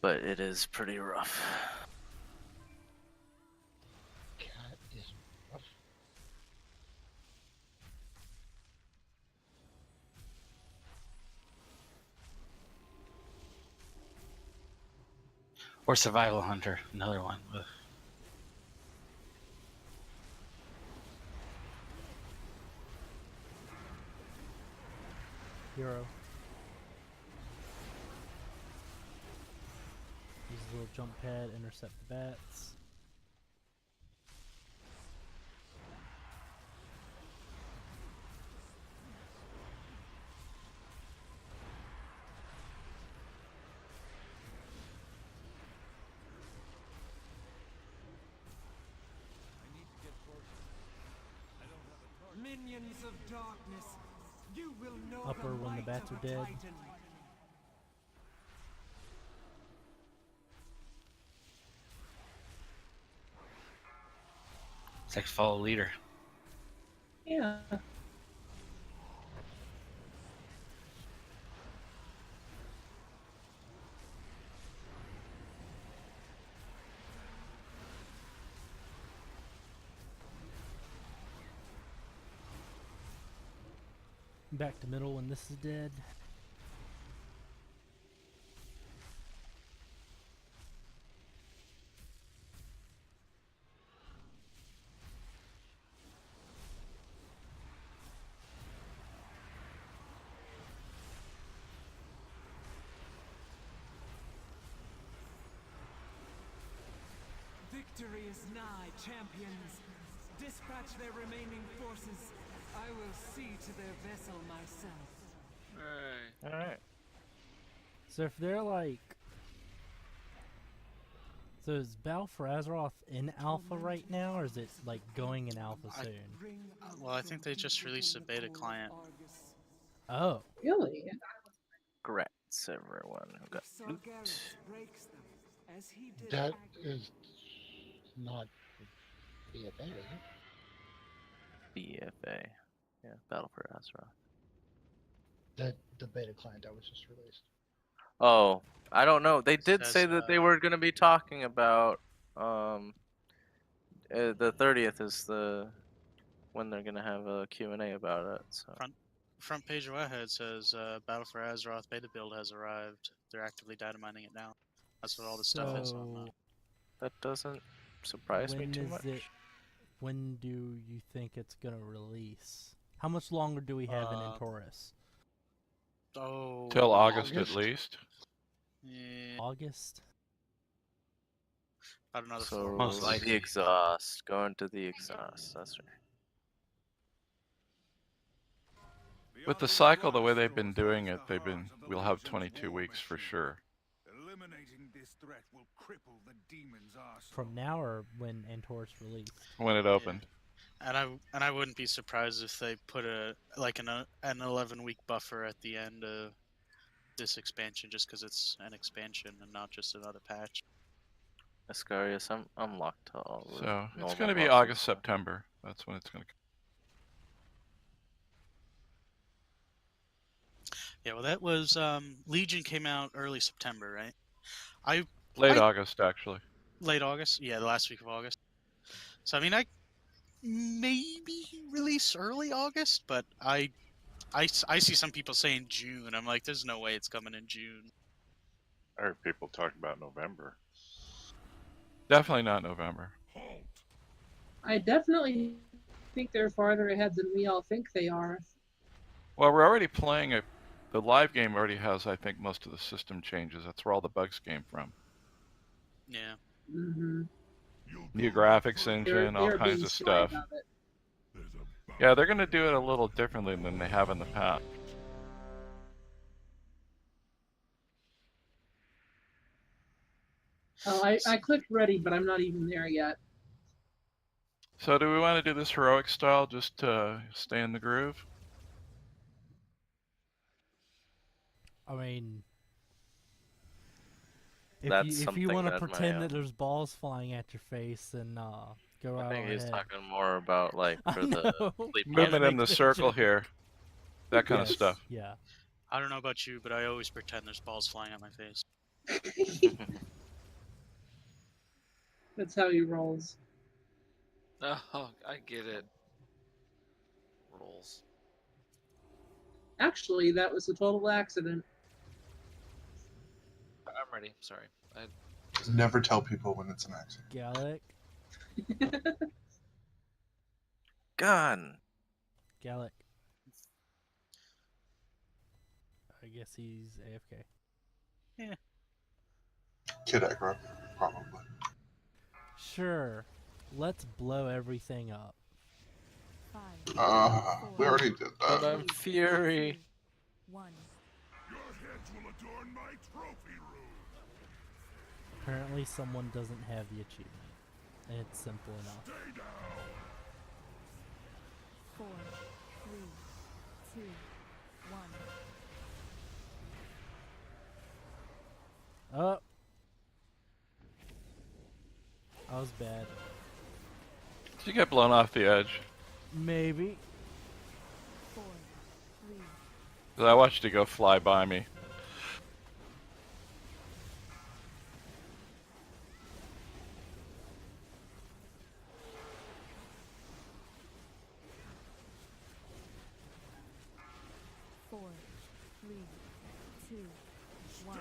but it is pretty rough. Cat is rough. Or Survival Hunter, another one. Ugh. Hero. Use a little jump pad, intercept the bats. Minions of darkness, you will know Upper the when the might bats of are a dead. Titan. It's like follow leader. Yeah. Back to middle when this is dead. Victory is nigh, champions. Dispatch their remaining forces. I will see to their vessel myself. Hey. Alright. So if they're like... So is Battle for Azeroth in alpha right now, or is it like going in alpha soon? Well, I think they just released a beta client. Oh. Really? Congrats, everyone who got loot. That is not BFA, is it? BFA. Yeah, Battle for Azeroth. The beta client that was just released. Oh, I don't know. They did Says, say that they were going to be talking about the 30th is when they're going to have a Q&A about it. So. Front page of Webhead says Battle for Azeroth beta build has arrived. They're actively data mining it now. That's what all the stuff is on. That doesn't surprise me too much. When do you think it's gonna release? How much longer do we have in Taurus? Oh, Till August at least. Yeah. August. About another So 4 Most months. likely. the exhaust, going to the exhaust. That's right. With the cycle, the way they've been doing it, we'll have 22 weeks for sure. Eliminating this threat will cripple the demon's arsenal. From now or when Antorus released? When it opened. And I wouldn't be surprised if they put an 11-week buffer at the end of this expansion, just because it's an expansion and not just another patch. Ascarius, I'm locked to all the So it's normal going to be bosses, August, so. September. That's when it's going to. Yeah, well, that was Legion came out early September, right? Late August, actually. Late August, yeah, the last week of August. So I mean, I maybe release early August, but I see some people saying June. I'm like, there's no way it's coming in June. I heard people talking about November. Definitely not November. I definitely think they're farther ahead than we all think they are. Well, we're already playing it. The live game already has, I think, most of the system changes. That's where all the bugs came from. Yeah. Mm-hmm. New graphics engine, all kinds of stuff. Yeah, they're going to do it a little differently than they have in the past. Oh, I clicked ready, but I'm not even there yet. So do we want to do this heroic style just to stay in the groove? I mean, That's if you something want to that pretend my, that there's balls flying at your face, then go right I think he's ahead. talking more about like for the sleep Movement in the circle here. That kind of Yes, stuff. Yeah. I don't know about you, but I always pretend there's balls flying at my face. That's how he rolls. Oh, I get it. Rolls. Actually, that was a total accident. I'm ready. Sorry. Never tell people when it's an accident. Gallic. Gun. Gallic. I guess he's AFK. Yeah. Kid aggro, probably. Sure. Let's blow everything up. We already did that. But I'm Fury. 1. Your heads will adorn my trophy room. Apparently someone doesn't have the achievement. And it's simple enough. Stay down. 4, 3, 2, 1. Oh. That was bad. you get blown off the edge? Maybe. 4, 3, 'Cause I watched it go fly by me. four, 3, 2, 1.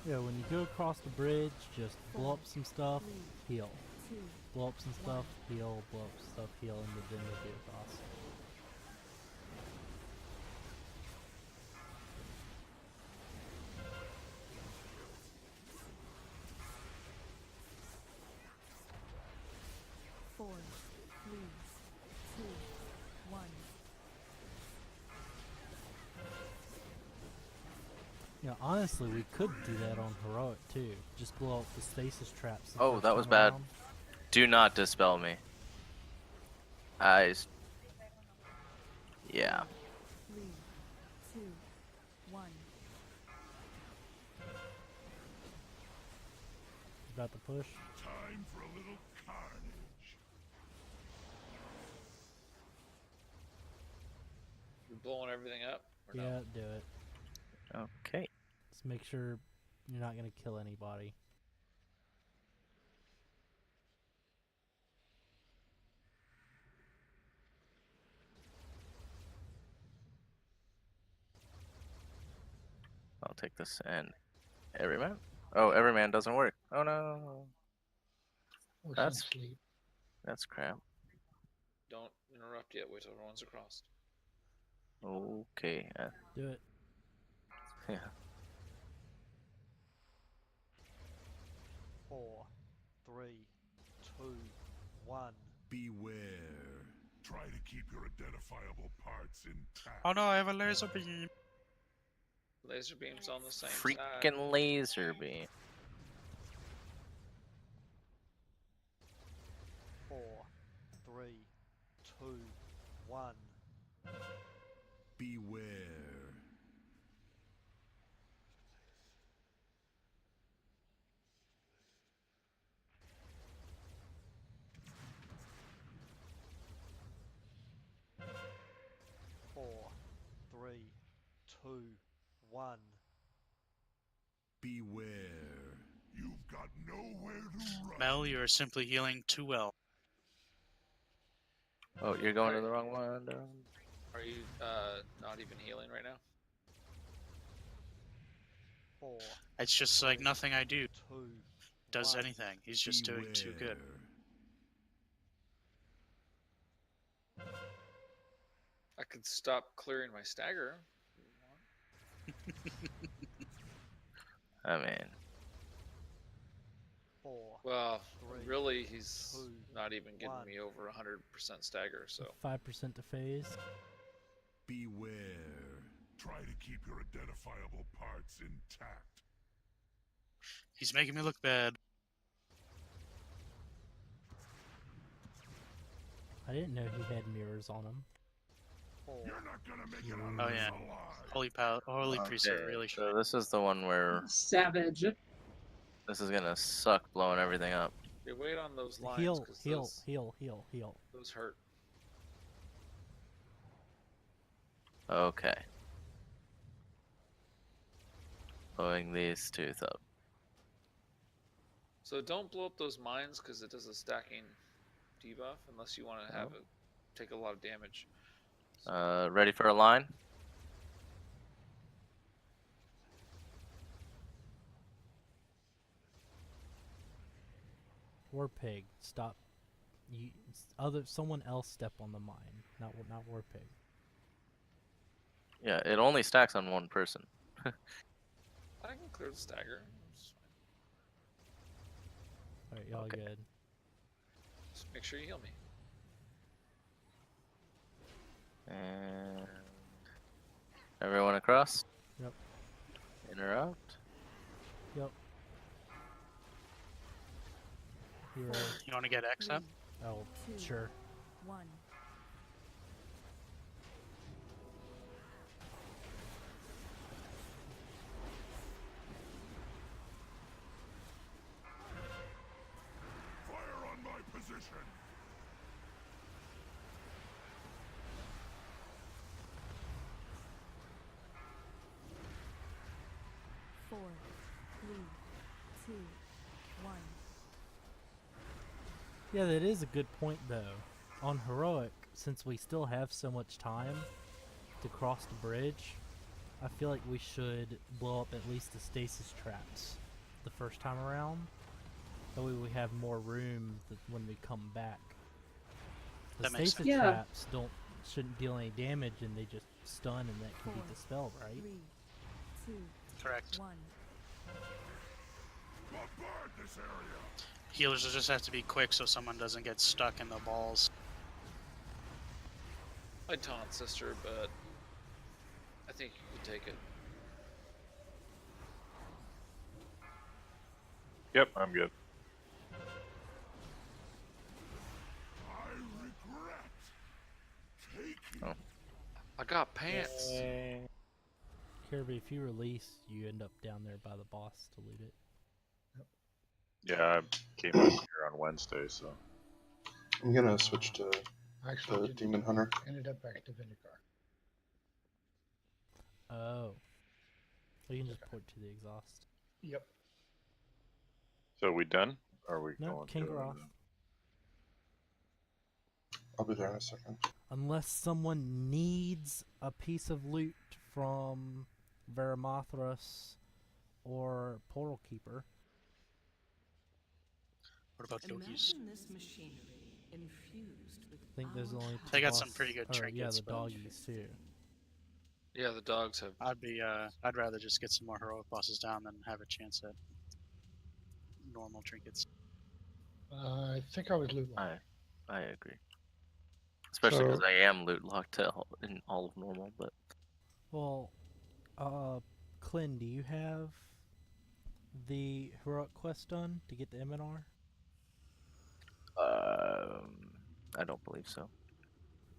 Yeah, when you go across the bridge, just blow up some stuff, heal. 2, Blow up some stuff, heal, blow up some stuff, heal, and then you'll be across. Four, 3, 2, 1. Yeah, honestly, we could do that on heroic too. Just blow up the stasis traps. the Oh, first that was time bad. around. Do not dispel me. Yeah. 3, 2, 1. About to push. Time for a little carnage. You blowing everything up? Or Yeah, no? do it. Okay. Just make sure you're not gonna kill anybody. I'll take this and everyman. Oh, everyman doesn't work. Oh no. Or That's some sleep. that's crap. Don't interrupt yet. Wait till everyone's across. Okay. Do it. Yeah. 4, 3, 2, 1. Beware. Try to keep your identifiable parts intact. Oh no, I have a laser beam. Laser beams on the same side. Freaking laser beam. 4, 3, 2, 1. Beware. Four, 3, 2, 1. Beware. You've got nowhere to run. Mel, you are simply healing too well. Oh, you're going to the wrong one. Are you not even healing right now? 4, It's just like nothing I do 2, does 1. anything. He's just doing too good. I could stop clearing my stagger. I mean, 4. Well, 3, really, he's 2, not even getting 1. me over 100% stagger. So 5% to phase. Beware. Try to keep your identifiable parts intact. He's making me look bad. I didn't know he had mirrors on him. 4, You're not gonna make it Oh out of yeah. this alive. Holy priest are really so this is the one where Savage. this is gonna suck blowing everything up. you wait on those lines. Heal, 'cause heal, those, heal, heal, heal. those hurt. Okay. Blowing these two up. So don't blow up those mines because it does a stacking debuff unless you want to have it take a lot of damage. Ready for a line? War pig, stop. You someone else step on the mine, not war pig. Yeah, it only stacks on one person. I can clear the stagger. It's fine. Alright, y'all Okay. good. Just make sure you heal me. And everyone across? Yep. Interrupt. Yep. Hero. You want to get X up? Oh, 2, sure. 1. 1. Yeah, that is a good point though. On heroic, since we still have so much time to cross the bridge, I feel like we should blow up at least the stasis traps the first time around. That way we have more room when we come back. The That makes stasis sense. Yeah. traps shouldn't deal any damage, and they just stun, and that can be 4, dispelled, right? 3, 2, Correct. 1. Bombard this area! Healers will just have to be quick so someone doesn't get stuck in the balls. I'd taunt sister, but I think you can take it. Yep, I'm good. I regret taking Oh. I got pants. Kirby, if you release, you end up down there by the boss to loot it. Yeah, I came out here on Wednesday, so. I'm gonna switch to I actually the Demon Hunter. ended up back to Vindicar. Oh. So you can just port to the exhaust. Yep. So we done? Or are we No, going can't to go off. I'll be there in a second. Unless someone needs a piece of loot from Verimothras or Portal Keeper. What about Dogies? Imagine this machinery infused with I think there's our only two They got some boss- pretty good or, Yeah, trinkets, the but- doggies too. Yeah, the dogs have. I'd rather just get some more heroic bosses down than have a chance at normal trinkets. I think I was loot locked. I agree. Especially because So- I am loot locked in all of normal, but Well, Clint, do you have the heroic quest done to get the MNR? I don't believe so.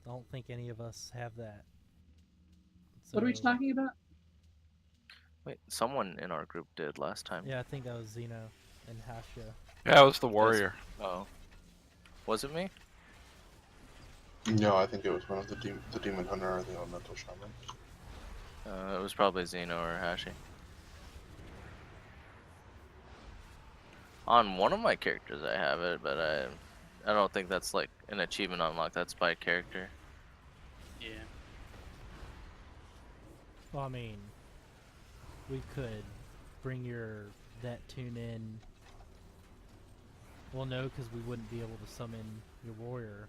I don't think any of us have that. What are we So- talking about? Wait, someone in our group did last time. Yeah, I think that was Xeno and Hasha. Yeah, it was the warrior. Oh. Was it me? No, I think it was one of the Demon Hunter or the Elemental Shaman. It was probably Xeno or Hashi. On one of my characters I have it, but I don't think that's like an achievement unlock. That's by character. Yeah. Well, I mean, we could bring that tune in. Well, no, because we wouldn't be able to summon your warrior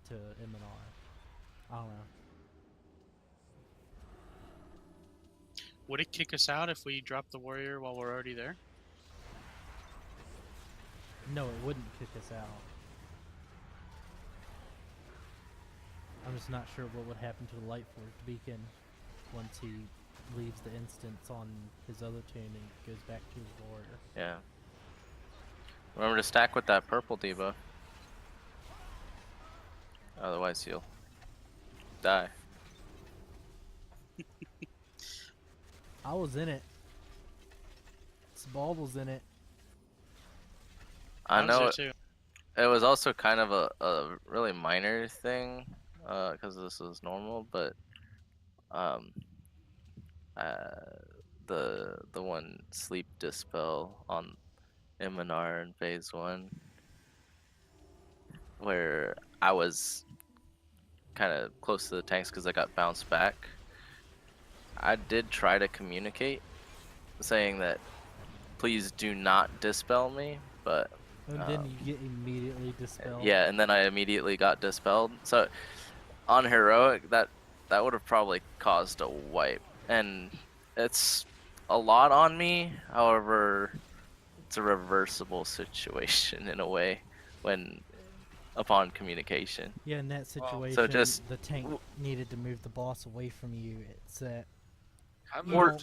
to MNR. I don't know. Would it kick us out if we drop the warrior while we're already there? No, it wouldn't kick us out. I'm just not sure what would happen to the Lightforged Beacon once he leaves the instance on his other tune and goes back to his warrior. Yeah. Remember to stack with that purple debuff. Otherwise you'll die. I was in it. Sbald was in it. I know was there it, it was also kind of a really minor thing, because this is normal, but the one sleep dispel on Iminar in phase 1, where I was kind of close to the tanks because I got bounced back. I did try to communicate, saying that please do not dispel me, but And then you get immediately dispelled. yeah, and then I immediately got dispelled. So on heroic, that would have probably caused a wipe, and it's a lot on me. However, it's a reversible situation in a way when upon communication. Yeah, in that situation, So just the tank needed to move the boss away from you. It's that.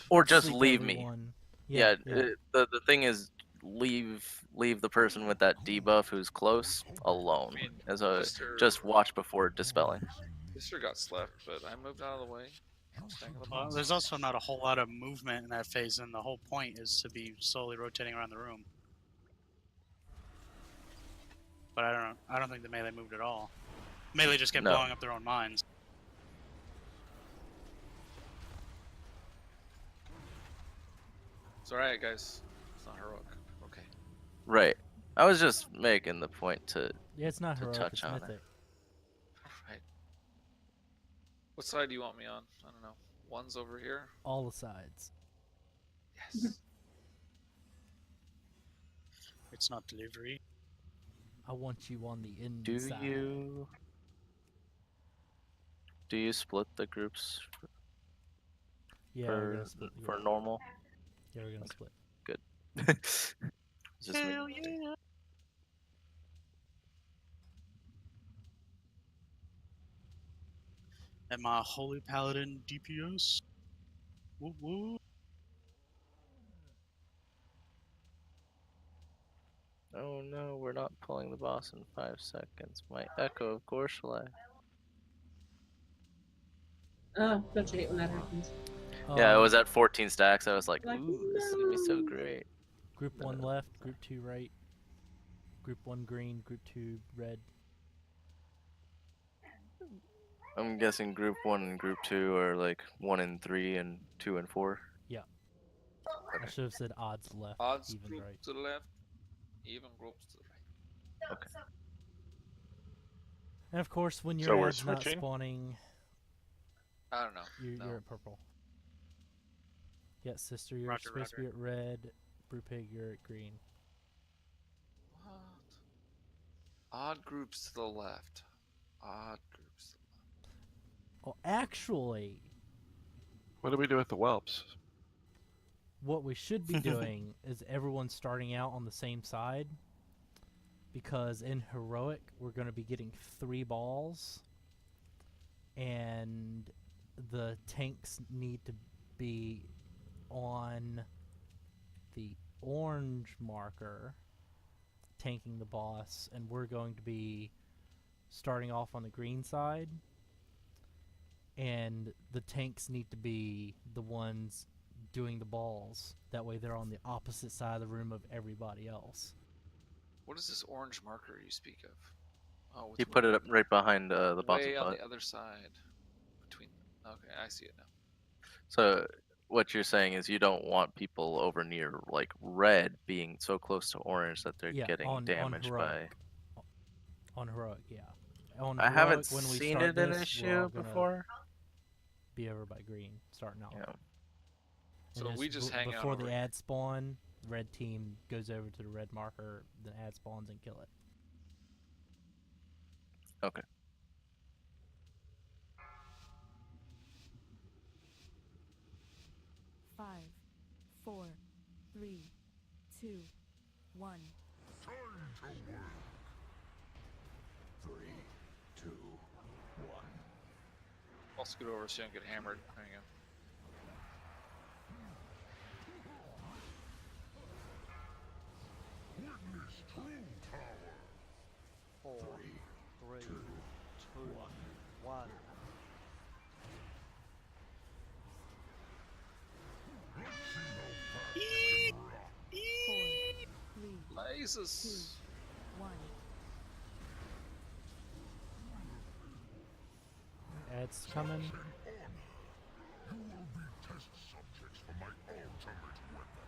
or just leave me. everyone. Yeah, Yeah. the thing is, leave the person with that debuff who's close alone. As a just watch before dispelling. Sister got slept, but I moved out of the way. I was staying with the Well, boss. there's also not a whole lot of movement in that phase, and the whole point is to be slowly rotating around the room. But I don't think the melee moved at all. Melee just kept No. blowing up their own mines. It's alright, guys. It's not heroic. Okay. Right. I was just making the point to Yeah, it's not to heroic, touch it's on mythic. it. Right. What side do you want me on? I don't know. One's over here. All the sides. Yes. It's not delivery. I want you on the Do inside. you split the groups Yeah, we're for gonna split the for group. normal? Yeah, we're gonna split. Good. Just Hell making sure. yeah. Am I Holy Paladin DPS? Woo woo. Oh no, we're not pulling the boss in 5 seconds. My Echo of Gorshalai. Oh, don't you hate when that happens? Yeah, it Um, was at 14 stacks. I was like, Like, ooh, this is gonna be so no. great. Group 1 left, Group 2 right. Group 1 green, Group 2 red. I'm guessing group 1 and group 2 are like 1 and 3 and 2 and 4. Yeah. I should have said odds left, Odds even group right. to the left, even groups to the right. Okay. And of course, when So your we're ad's not switching? spawning, I don't know. you're No. at purple. Yeah, sister, you're Roger, supposed to be roger. at red. Brew pig, you're at green. What? Odd groups to the left. Odd groups. Oh, actually, What do we do with the whelps? what we should be doing is everyone starting out on the same side. Because in heroic, we're going to be getting 3 balls. And the tanks need to be on the orange marker, tanking the boss, and we're going to be starting off on the green side. And the tanks need to be the ones doing the balls. That way they're on the opposite side of the room of everybody else. What is this orange marker you speak of? Oh, He put it up right behind the boss way of on bot. the other side. Between. Okay, I see it now. So what you're saying is you don't want people over near like red being so close to orange that they're Yeah, getting on damaged by. heroic. On heroic, yeah. On I heroic, haven't when we seen start it an this, we're issue all gonna before. be over by green, starting out. Yeah. So we just hang out before over the here. ad spawn, red team goes over to the red marker, then ad spawns and kill it. Okay. Five, 4, 3, 2, 1. Time to work. 3, 2, 1. I'll scoot over so you don't get hammered. There you go. Witness true power. 4, 3, 2, 1. Let's see how fast you can rock. 4, 3, Lasers. 2, 1. Ad's coming. In honor, you will be test subjects for my ultimate weapon.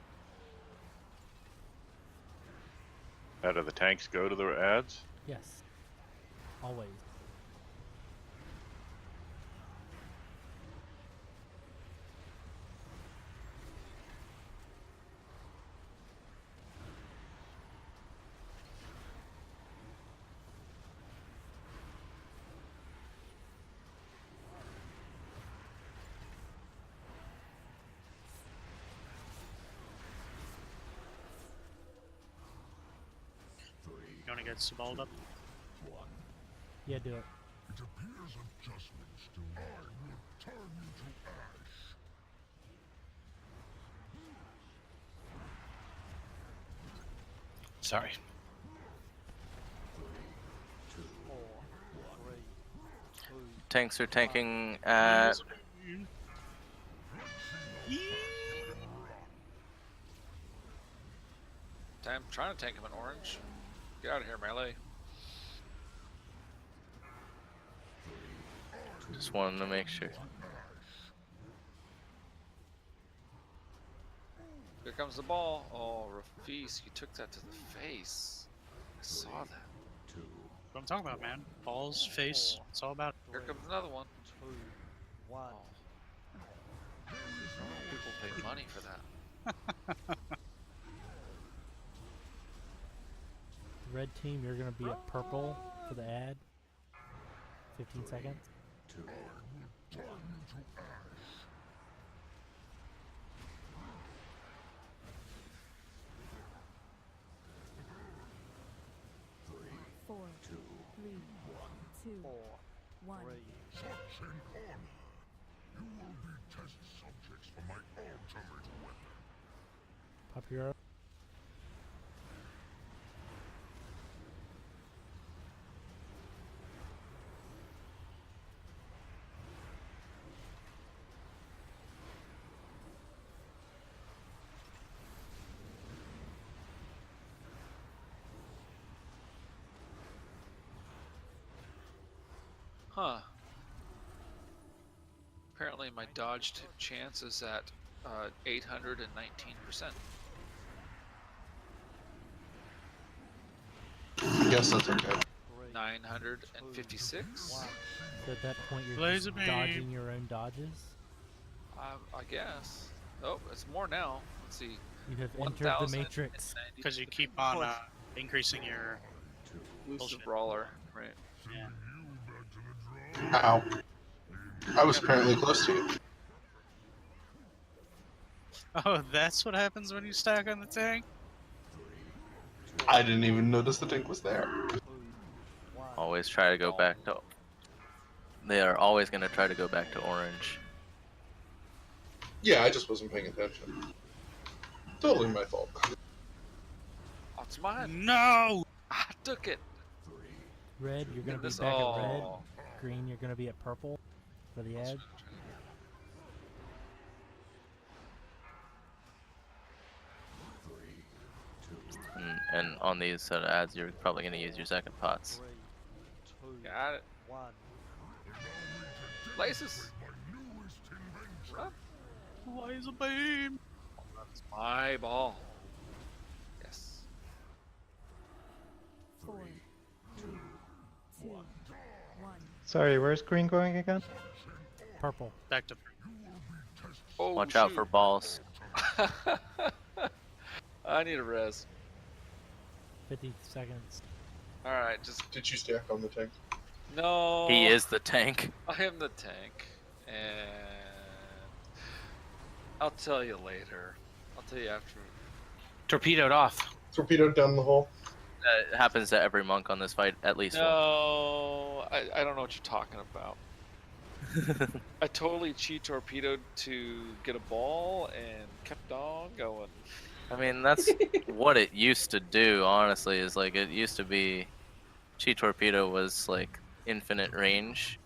How do the tanks go to the ads? Yes. Always. You want to get Sebald up? Yeah, do it. It appears adjustments to I will turn you to ash. Sorry. 4, 3, 2. Tanks are tanking at. I'm trying to tank him in orange. Get out of here, melee. Just wanted to make sure. Pick comes the ball. Oh, Rafis, you took that to the face. I saw that. What I'm talking about, man. Balls, face. It's all about. Here comes another one. 2, 1. People pay money for that. Red team, you're gonna be at purple for the ad. 15 seconds. 4, 3, 2, 1. Such an honor. You will be test subjects for my ultimate weapon. Pop your arrow. Huh. Apparently my dodge chance is at 819%. I guess that's okay. 956? So at that point, you're Laser just beam. dodging your own dodges. I guess. Oh, it's more now. Let's see. You have entered the matrix. Because you keep on increasing your Elusive bullshit. brawler, right? Yeah. Ow. I was apparently close to you. Oh, that's what happens when you stack on the tank? I didn't even notice the tank was there. Always try to go back to. They are always going to try to go back to orange. Yeah, I just wasn't paying attention. Totally my fault. Oh, it's mine. No! I took it. Red, you're gonna be This- back oh. at red. Green, you're gonna be at purple for the ad. And on these set of ads, you're probably going to use your second pots. 3, 2, Got it. 1. Laces. Laser beam! That's my ball. Yes. 4, 3, 2, 1. Sorry, where's green going again? Purple. Back to. Oh, Watch out shoot. for balls. I need a res. 50 seconds. Alright, just. Did you stack on the tank? No. He is the tank. I am the tank. And. I'll tell you later. I'll tell you after. Torpedoed off. Torpedoed down the hole. That happens to every monk on this fight, at least No, I don't know what you're talking about. I totally cheat torpedoed to get a ball and kept on going. I mean, that's what it used to do, honestly, is like it used to be Chi Torpedo was like infinite range.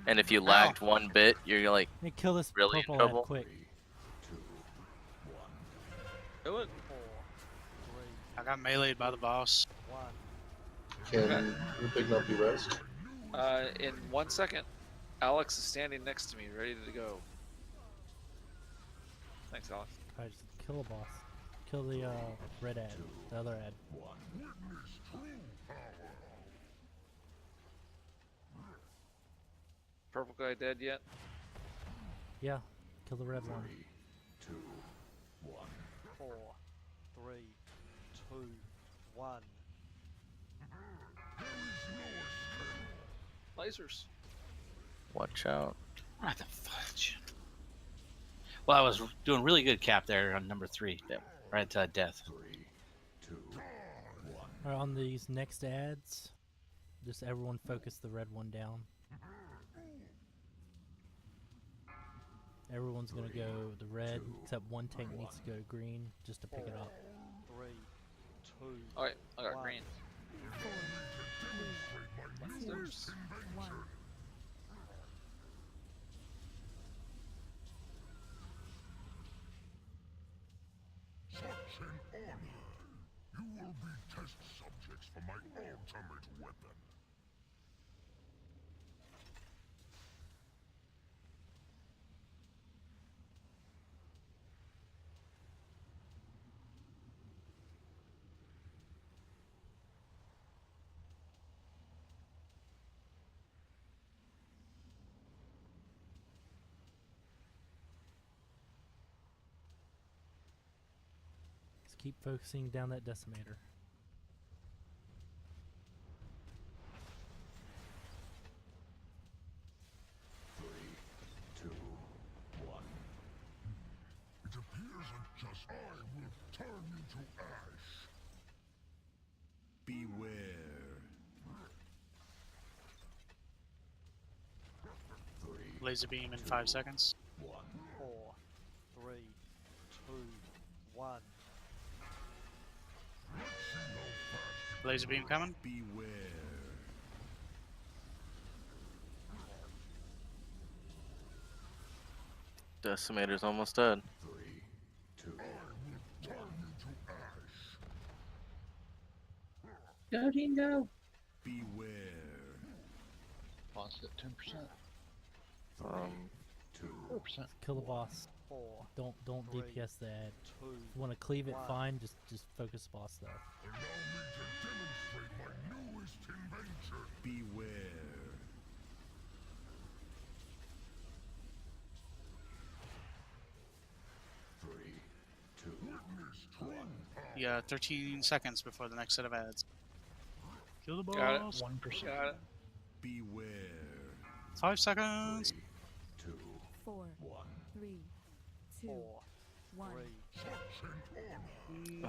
And if you lagged one bit, you're like Hey, kill this really in purple trouble. ad quick. Do it. I got meleeed by the boss. 1. Can the big nut be rezzed? In 1 second, Alex is standing next to me, ready to go. Thanks, Alex. Alright, just kill a boss. Kill the red ad, the other ad. Purple guy dead yet? Yeah, kill the red one. 4, 3, 2, 1. Lasers. watch out. What the fudge? Well, I was doing really good cap there on number 3, right to death. Alright, on these next ads, just everyone focus the red one down. Everyone's gonna go the red, except one tank needs to go green just to pick it up. 3, 2. Alright, I got 1. green. 4, 3, 2, 1. Such an honor. You will be test subjects for my ultimate weapon. keep focusing down that decimator. It appears that just I will turn you to ash. Beware. Laser beam in 5 seconds. 4, 3, 2, 1. Laser beam coming. Beware. Decimator's almost dead. 3, 2, I will turn you to ash. Go team, go. Beware. Boss at 10%. 4%. Kill the boss. 4. Don't Three, DPS the ad. 2. If you want to cleave it, one. fine. Just focus the boss though. Allow me to demonstrate my newest invention. Beware. Yeah, 13 seconds before the next set of ads. Kill the boss. Got it. 1%. Got it. Beware. 5 seconds. 4, 3, 2, 1.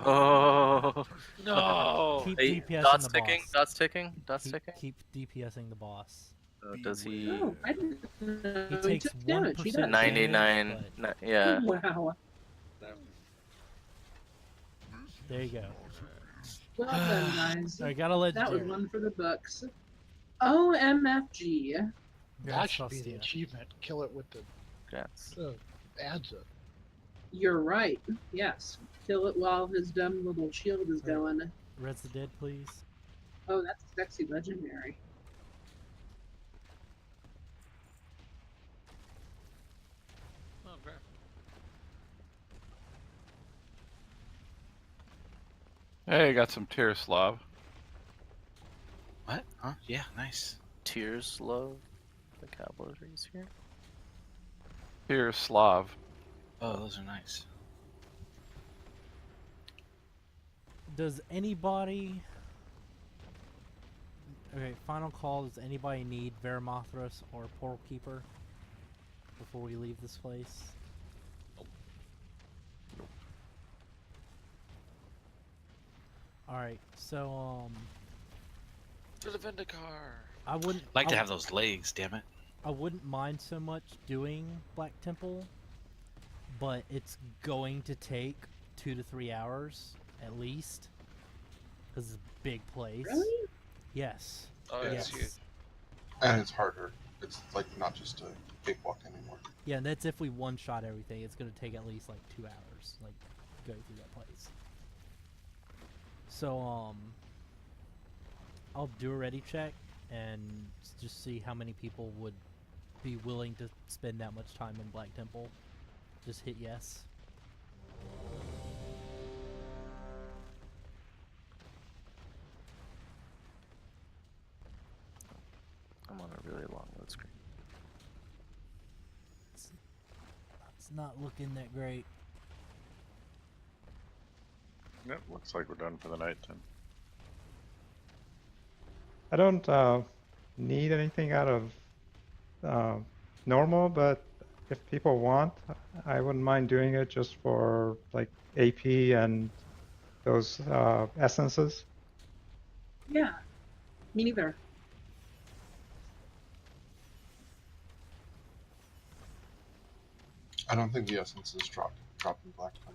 Oh No. Keep Hey, DPSing dots the ticking. boss. Dots ticking. Dots ticking. Keep DPSing the boss. Does he? Oh, I didn't know He he takes took damage. He 1% does. 99. Yeah. Wow. There you go. Well done, guys. I gotta let That was Jared. one for the books. OMFG. That should be the achievement. Kill it with the Yes. ads up. You're right. Yes. Kill it while his dumb little shield is going. Red's the dead, please. Oh, that's sexy legendary. Okay. Hey, got some Tiroslav. What? Huh? Yeah, nice. Tears love. The cavalry's here. Tiroslav. Oh, those are nice. Does anybody... Okay, final call. Does anybody need Veramothras or Portal Keeper before we leave this place? Alright, so, To the Vindicar. I wouldn't... Like to I- have those legs, damn it. I wouldn't mind so much doing Black Temple, but it's going to take 2 to 3 hours at least, because it's a big place. Really? Yes. Oh, yes. it's huge. And it's harder. It's like not just a big walk anymore. Yeah, and that's if we one-shot everything. It's going to take at least like 2 hours, like, go through that place. So, I'll do a ready check and just see how many people would be willing to spend that much time in Black Temple. Just hit yes. I'm on a really long load screen. It's not looking that great. Yep, looks like we're done for the night then. I don't need anything out of normal, but if people want, I wouldn't mind doing it just for like AP and those essences. Yeah. Me neither. I don't think the essence is dropping Black Temple.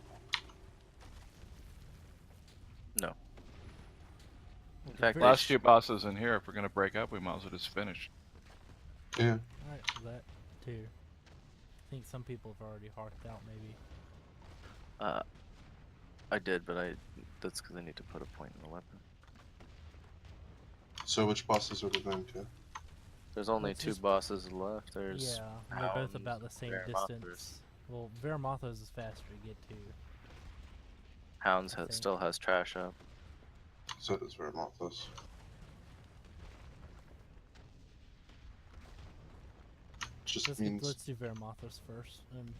No. In fact, Last two bosses in here. If we're gonna break up, we might as well just finish. Yeah. Alright, for that too. I think some people have already harked out maybe. I did, but that's because I need to put a point in the weapon. So which bosses are we going to? There's only It's 2 just- bosses left. There's Yeah, they're both Hounds, about the same Veramothras. distance. Well, Veramothos is faster to get to. Hounds I think. still has trash up. So does Veramothos. Just means Let's do Veramothos first, and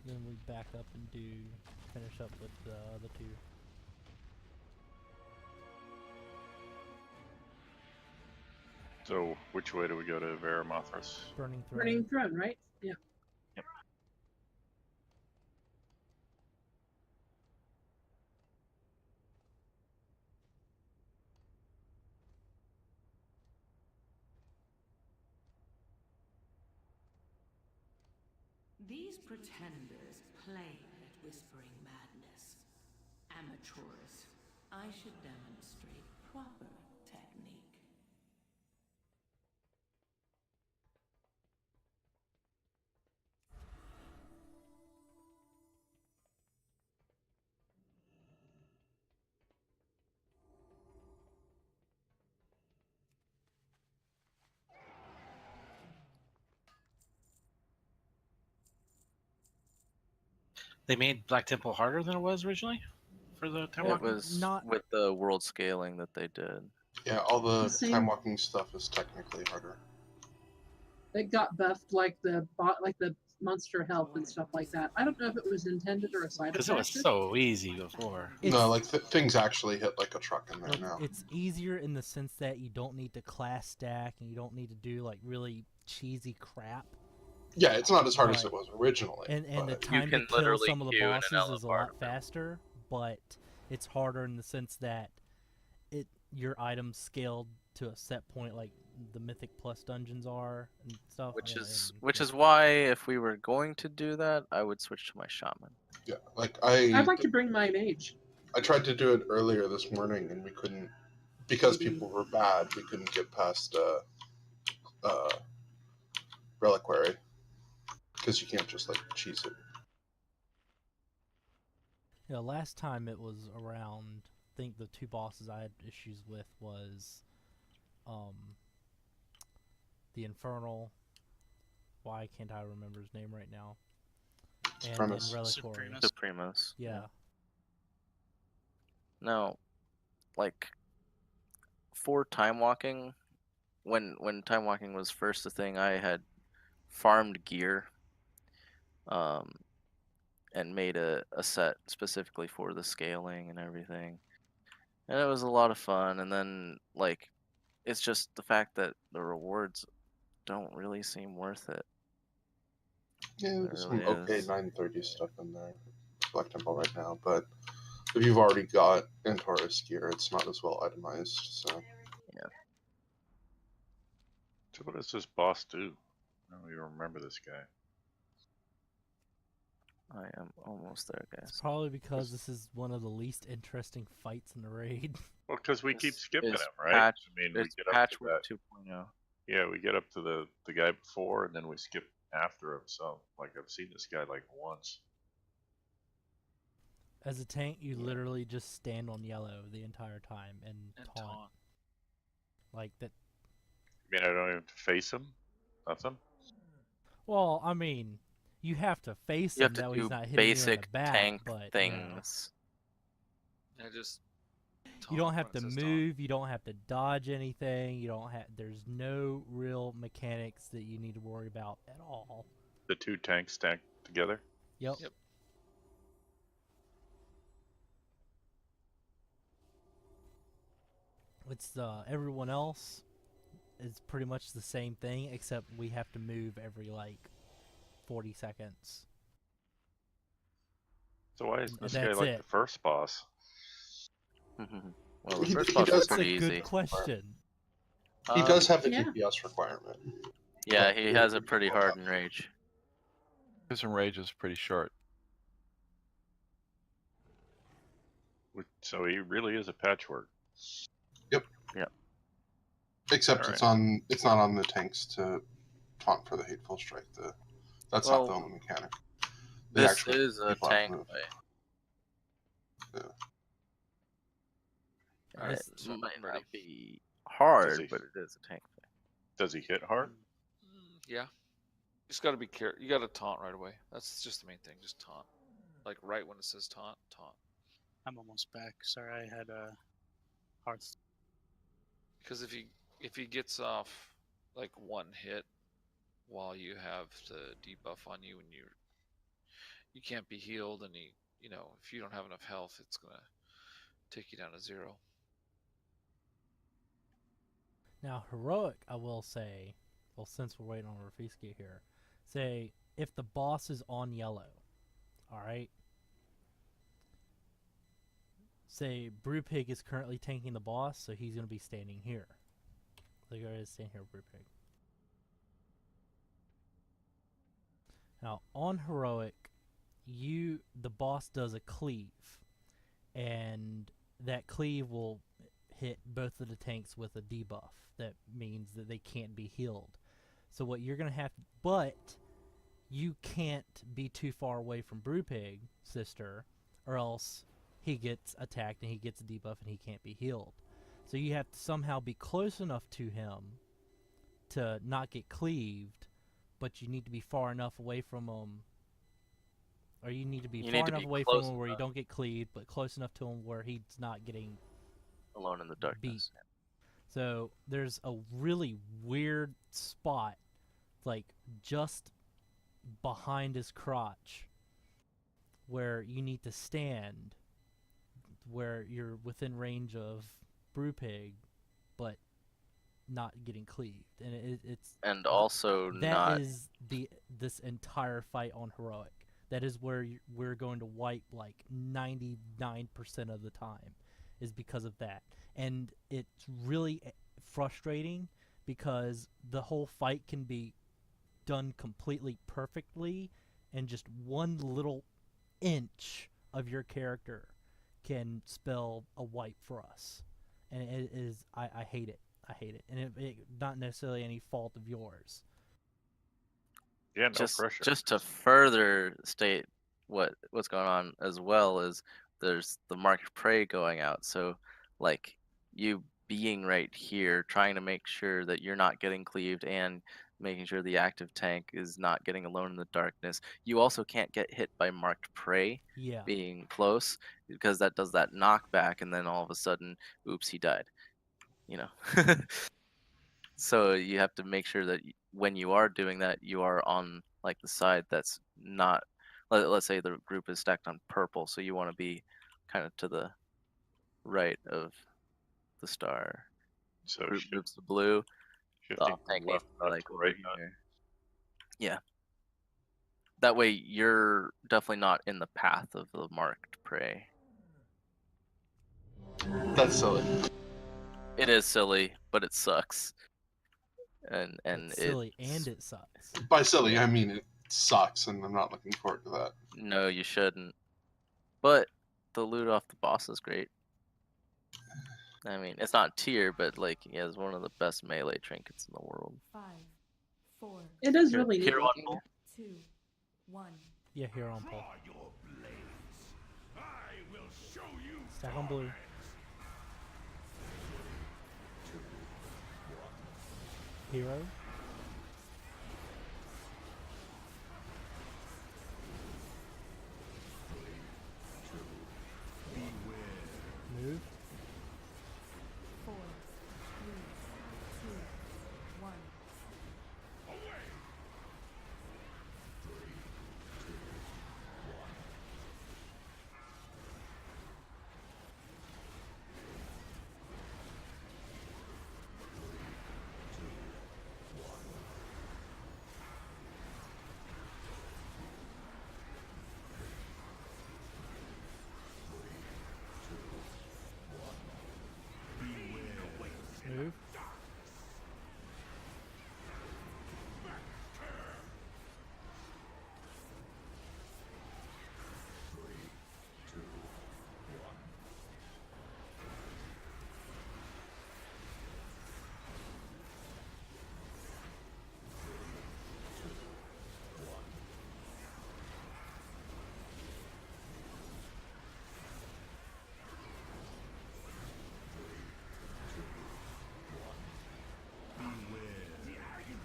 then we back up and finish up with the other 2. So which way do we go to Veramothras? Burning Throne. Burning Throne, right? Yeah. These pretenders play at whispering madness. Amateurs. I should demonstrate proper technique. They made Black Temple harder than it was originally for the time It walking? was with the world scaling that they did. Yeah, all the The same- time walking stuff is technically harder. It got buffed like the monster health and stuff like that. I don't know if it was intended or a side effect. Because it was so easy before. No, like things actually hit like a truck in there Like, now. it's easier in the sense that you don't need to class stack and you don't need to do like really cheesy crap. Yeah, it's not as hard as But- it was originally. And the but- time to can kill literally some of the queue in an bosses is a lot apartment. faster, but it's harder in the sense that your items scaled to a set point, like the Mythic Plus dungeons are and stuff. Which and- is and- which is why if we were going to do that, I would switch to my shaman. Yeah, like I'd like to bring my mage. I tried to do it earlier this morning and we couldn't, because people were bad. We couldn't get past Reliquary because you can't just like cheese it. Yeah, last time it was around. I think the two bosses I had issues with was, the Infernal. Why can't I remember his name right now? And Supremus. Reliquary. Supremus. Yeah. No, like for time walking, when time walking was first a thing, I had farmed gear, and made a set specifically for the scaling and everything, and it was a lot of fun. And then like, it's just the fact that the rewards don't really seem worth it. Yeah, There there's some really okay is. 930 stuff in there, Black Temple right now, but if you've already got Antaurus gear, it's not as well itemized. So Yeah. So what does this boss do? I don't even remember this guy. I am almost there, It's guys. probably because this is one of the least interesting fights in the raid. Well, because we keep skipping him, It's right? patch- I mean, we it's get up to Patchwork that. 2.0. Yeah, we get up to the guy before, and then we skip after him. So, like, I've seen this guy like once. As a tank, you literally just stand on yellow the entire time and taunt. Like that. I mean, I don't even have to face him. Nothing. Well, I mean, you have to face You him have to that way do he's not hitting you in basic the back, tank but things. I just. you don't have when to it says move. You don't have to dodge anything. You don't have. There's no real mechanics that you need to worry about at all. The two tanks stacked together. Yep. It's everyone else is pretty much the same thing, except we have to move every like 40 seconds. So why is And this guy that's like it. the first boss? Well, the He- first he boss does- was That's pretty a good easy. question. he does have a yeah. DPS requirement. Yeah, But he it has a would be pretty well hard done. enrage. His enrage is pretty short. So he really is a patchwork. Yep. Yep. Except All it's not on the tanks to taunt for the hateful strike. That's not the Well, only mechanic. The This actual is a people have to tank move. way. Yeah. Alright, This- it might ready. not be Does hard, he- but it is a tank way. Does he hit hard? Yeah. You just got to be careful. You got to taunt right away. That's just the main thing. Just taunt. Like right when it says taunt, taunt. I'm almost back. Sorry, I had a hard. Because if he gets off like one hit while you have the debuff on you and you can't be healed, and if you don't have enough health, it's gonna take you down to 0. Now, heroic, I will say, well, since we're waiting on Rafisky here, say if the boss is on yellow, all right. Say Brewpig is currently tanking the boss, so he's going to be standing here. Like I is standing here, Brewpig. Now, on heroic, the boss does a cleave, and that cleave will hit both of the tanks with a debuff. That means that they can't be healed. So what you're going to have, but you can't be too far away from Brewpig, sister, or else he gets attacked and he gets a debuff and he can't be healed. So you have to somehow be close enough to him to not get cleaved, but you need to be far enough away from him, or you need to be far enough away from him where you don't get cleaved, but close enough to him where he's not getting alone in the darkness. beat. So there's a really weird spot, like just behind his crotch, where you need to stand, where you're within range of Brewpig, but not getting cleaved, and it's and also that is this entire fight on heroic. That is where we're going to wipe like 99% of the time, is because of that. And it's really frustrating because the whole fight can be done completely perfectly, and just one little inch of your character can spell a wipe for us. And it is, I hate it. I hate it. And it not necessarily any fault of yours. Yeah, no pressure. Just to further state what's going on as well is there's the marked prey going out. So like you being right here, trying to make sure that you're not getting cleaved and making sure the active tank is not getting alone in the darkness. You also can't get hit by marked prey being close, because that does that knockback, and then all of a sudden, oops, he died. You know. So you have to make sure that when you are doing that, you are on like the side that's not. Let's say the group is stacked on purple, so you want to be kind of to the right of the star. So groups the blue. Shifting Tank from left needs to, nut to right nut. Yeah. That way you're definitely not in the path of the marked prey. That's silly. It is silly, but it sucks. And it's silly and it sucks. By silly, I mean it sucks, and I'm not looking forward to that. No, you shouldn't. But the loot off the boss is great. I mean, it's not tier, but like he has one of the best melee trinkets in the world. 5, 4. It is really neat. Hero on looking. pole. 2, 1. Yeah, hero on pole. I will show you. Stack on blue. Hero. Move. 4, 3, 2, 1. Move.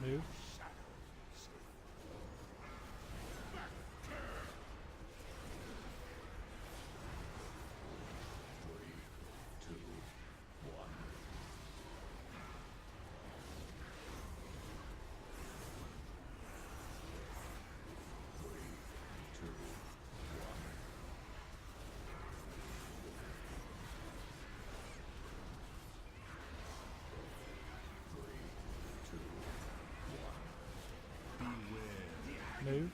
Move. Move.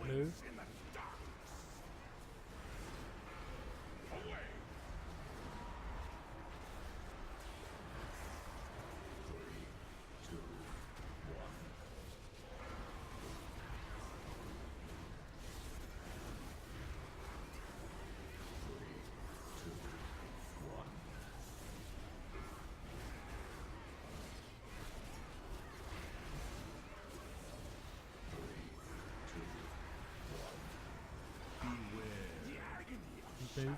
Move. Move. Move.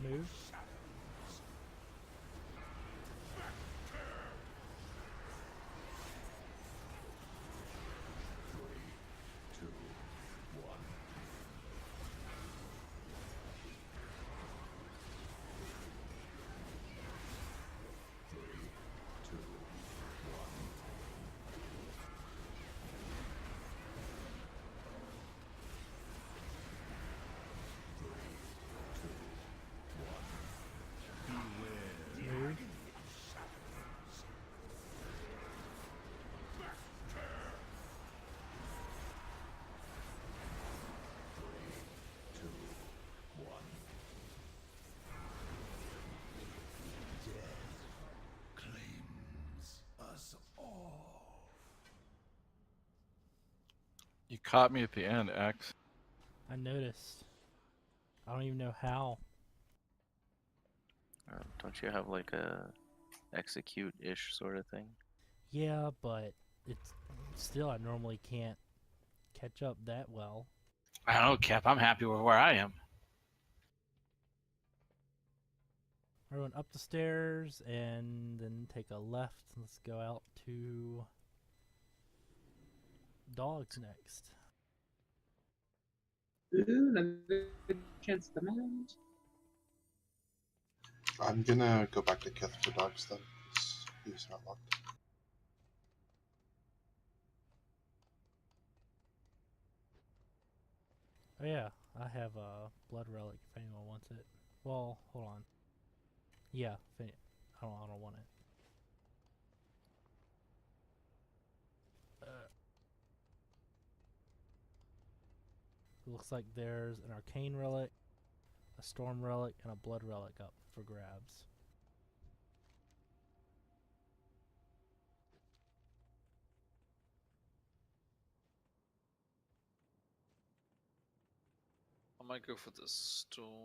Move. Claims us all. You caught me at the end, X. I noticed. I don't even know how. Don't you have like a execute-ish sort of thing? Yeah, but it's still I normally can't catch up that well. I don't know, Cap. I'm happy with where I am. Everyone up the stairs and then take a left. Let's go out to dogs next. Ooh, another good chance to mount. I'm gonna go back to Kith for dogs then, 'cause he's not locked. Oh yeah, I have a blood relic if anyone wants it. Well, hold on. Yeah, I don't want it. Looks like there's an arcane relic, a storm relic, and a blood relic up for grabs. I might go for the storm.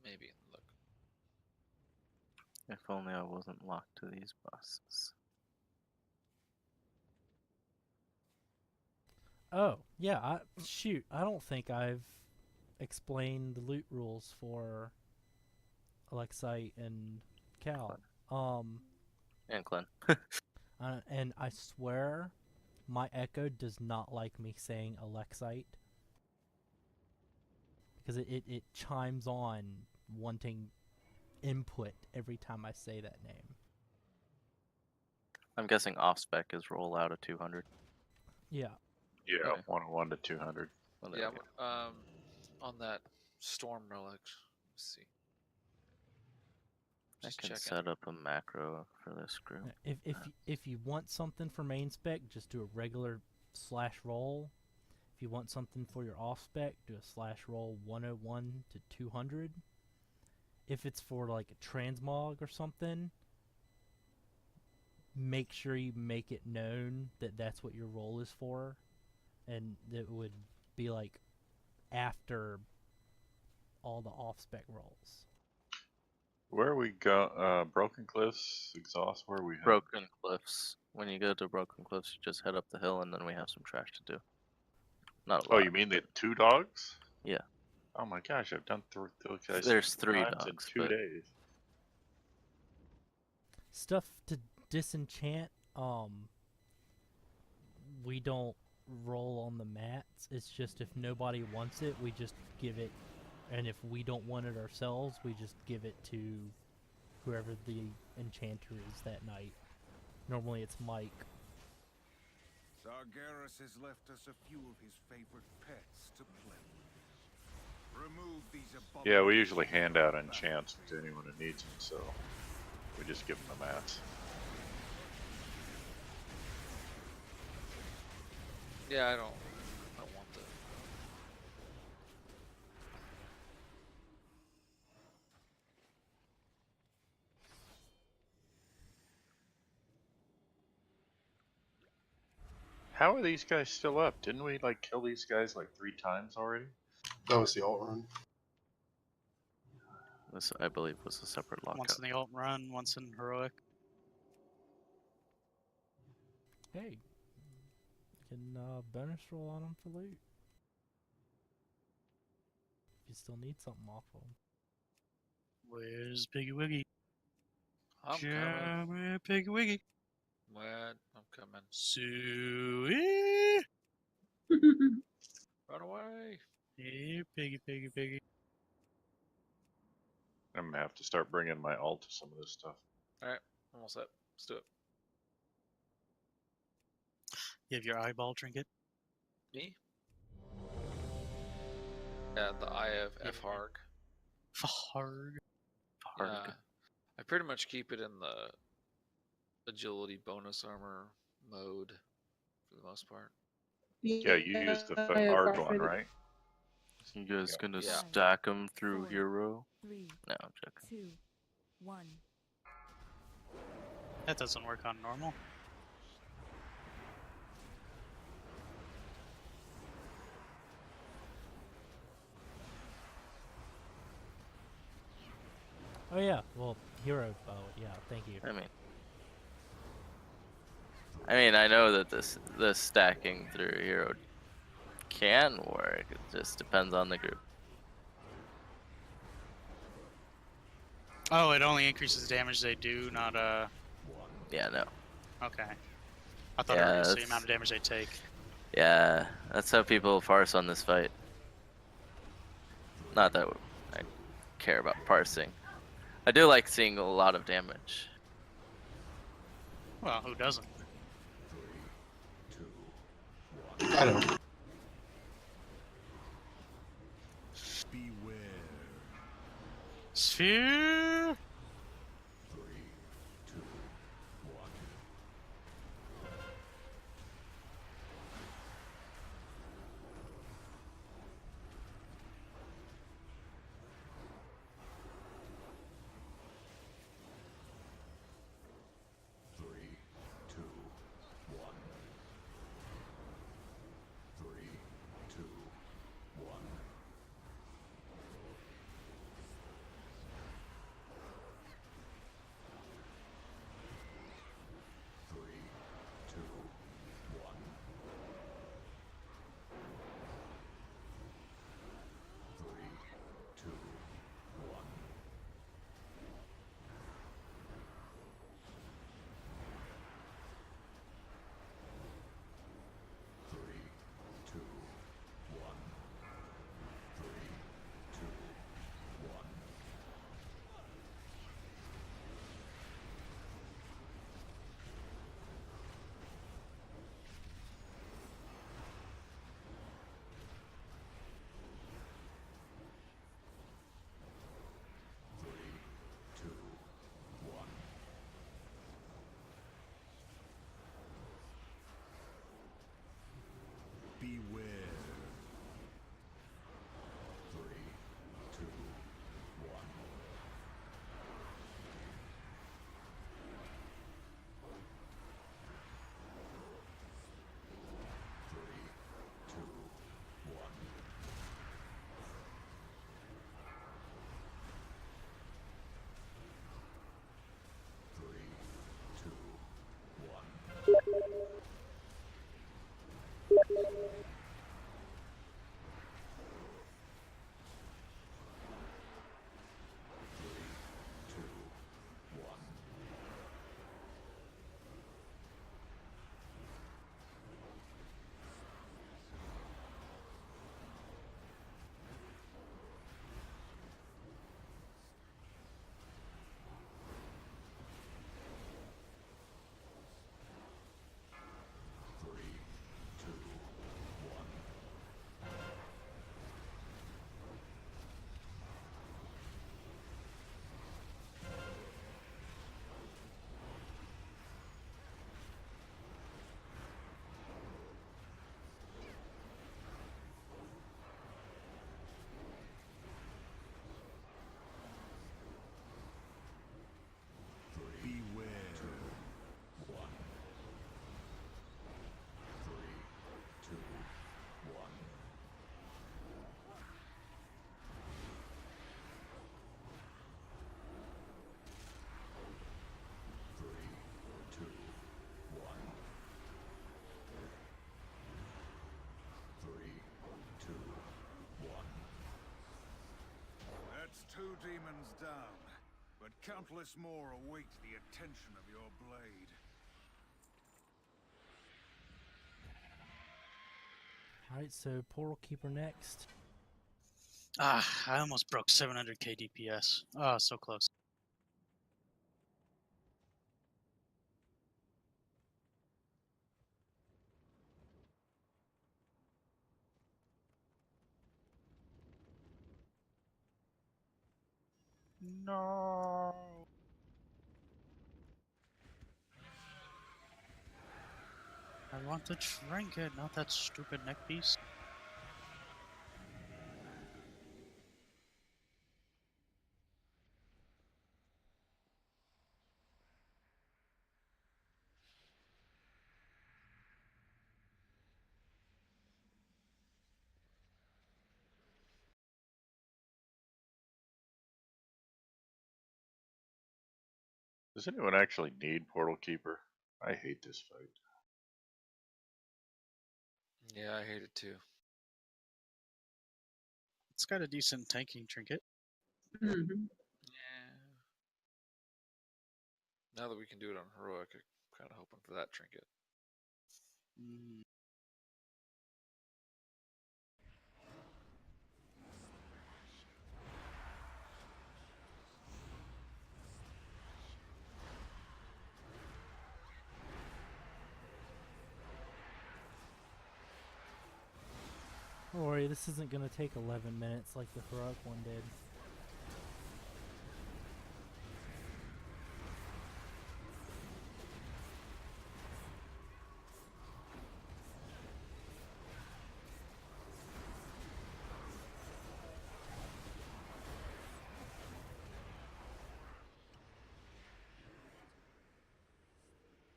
Maybe look. If only I wasn't locked to these bosses. Oh, yeah, shoot, I don't think I've explained the loot rules for Alexite and Cal. And Glenn. And I swear, my Echo does not like me saying Alexite. Because it chimes on wanting input every time I say that name. I'm guessing off spec is roll out of 200. Yeah. Yeah, Okay. 101 to 200. Well, there Yeah, we go. on that storm relic. Let's see. I Just can checking. set up a macro for this group. If you want something for main spec, just do a regular /roll. If you want something for your off spec, do a /roll 101 to 200. If it's for like a transmog or something, make sure you make it known that that's what your role is for, and it would be like after all the off-spec rolls. Where are we go? Broken Cliffs, Exhaust. Where are we? Headed? Broken Cliffs. When you go to Broken Cliffs, you just head up the hill, and then we have some trash to do. Not a Oh, lot. you mean the 2 dogs? Yeah. Oh my gosh, I've done those guys. There's 3 times dogs in 2 but days. Stuff to disenchant, we don't roll on the mats. It's just if nobody wants it, we just give it, and if we don't want it ourselves, we just give it to whoever the enchanter is that night. Normally it's Mike. Sargeras has left us a few of his favorite pets to play with. Remove these Yeah, we usually hand out enchants to anyone who needs them, so we just give them the mats. Yeah, I don't want the. How are these guys still up? Didn't we like kill these guys like 3 times already? That was the alt run. This, I believe, was a separate lockout. Once in the alt run, once in heroic. Hey, you can bonus roll on them for loot. If you still need something off of them. Where's Piggy Wiggy? I'm Yeah, coming. where Piggy Wiggy? What? I'm coming. Suey. Run away. Hey, Piggy, Piggy, Piggy. I'm gonna have to start bringing my alt to some of this stuff. Alright, almost set. Let's do it. You have your eyeball trinket? Me? Yeah, the Eye of F-Harg. Farg. Yeah, I pretty much keep it in the agility bonus armor mode for the most part. Yeah, you use the hard one, right? You guys gonna Yeah. stack them through 4, hero? 3, No, I'm joking. 2, 1. That doesn't work on normal. Oh yeah, well, hero. Oh yeah, thank you. I mean, I know that this stacking through hero can work. It just depends on the group. Oh, it only increases the damage they do, not Yeah, no. Okay. I thought it Yeah, reduced the that's- amount of damage they take. Yeah, that's how people parse on this fight. Not that I care about parsing. I do like seeing a lot of damage. Well, who doesn't? I don't. Beware. Sphere. down, but countless more await the attention of your blade. Alright, so Portal Keeper next. Ah, I almost broke 700k DPS. Oh, so close. No. I want the trinket, not that stupid neck piece. Does anyone actually need Portal Keeper? I hate this fight. Yeah, I hate it too. It's got a decent tanking trinket. Mm-hmm. Yeah. Now that we can do it on heroic, I'm kind of hoping for that trinket. Don't worry, this isn't gonna take 11 minutes like the heroic one did.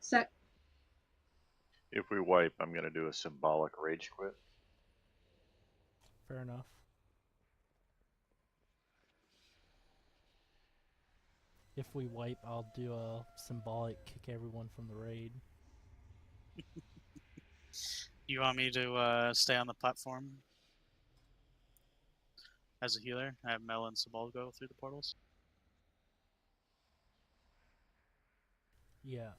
Sec. If we wipe, I'm gonna do a symbolic rage quit. Fair enough. If we wipe, I'll do a symbolic kick everyone from the raid. You want me to stay on the platform as a healer? Have Mel and Sabal go through the portals? Yeah.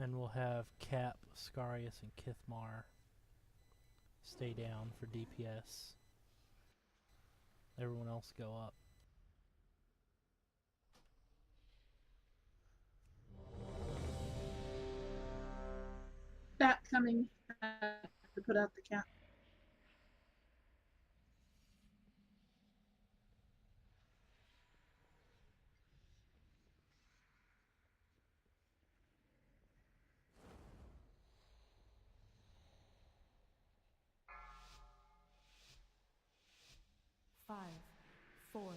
And we'll have Cap, Scarius, and Kithmar stay down for DPS. Everyone else go up. Bat coming to put out the cat. Five, 4,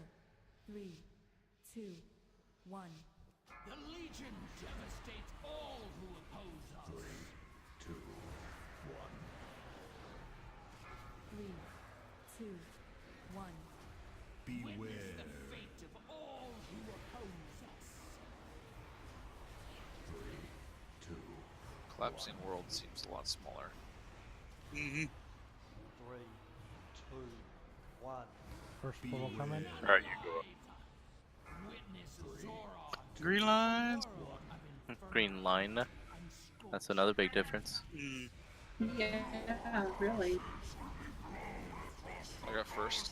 3, 2, 1. The Legion devastates all who oppose us. 3, 2, 1. 3, 2, 1. Beware. Witness the fate of all who oppose us. 3, 2. Collapsing world seems a lot smaller. Mm-hmm. 3, 2, 1. First portal coming. Alright, you go up. Green lines. Green line. That's another big difference. Yeah, really. I got first.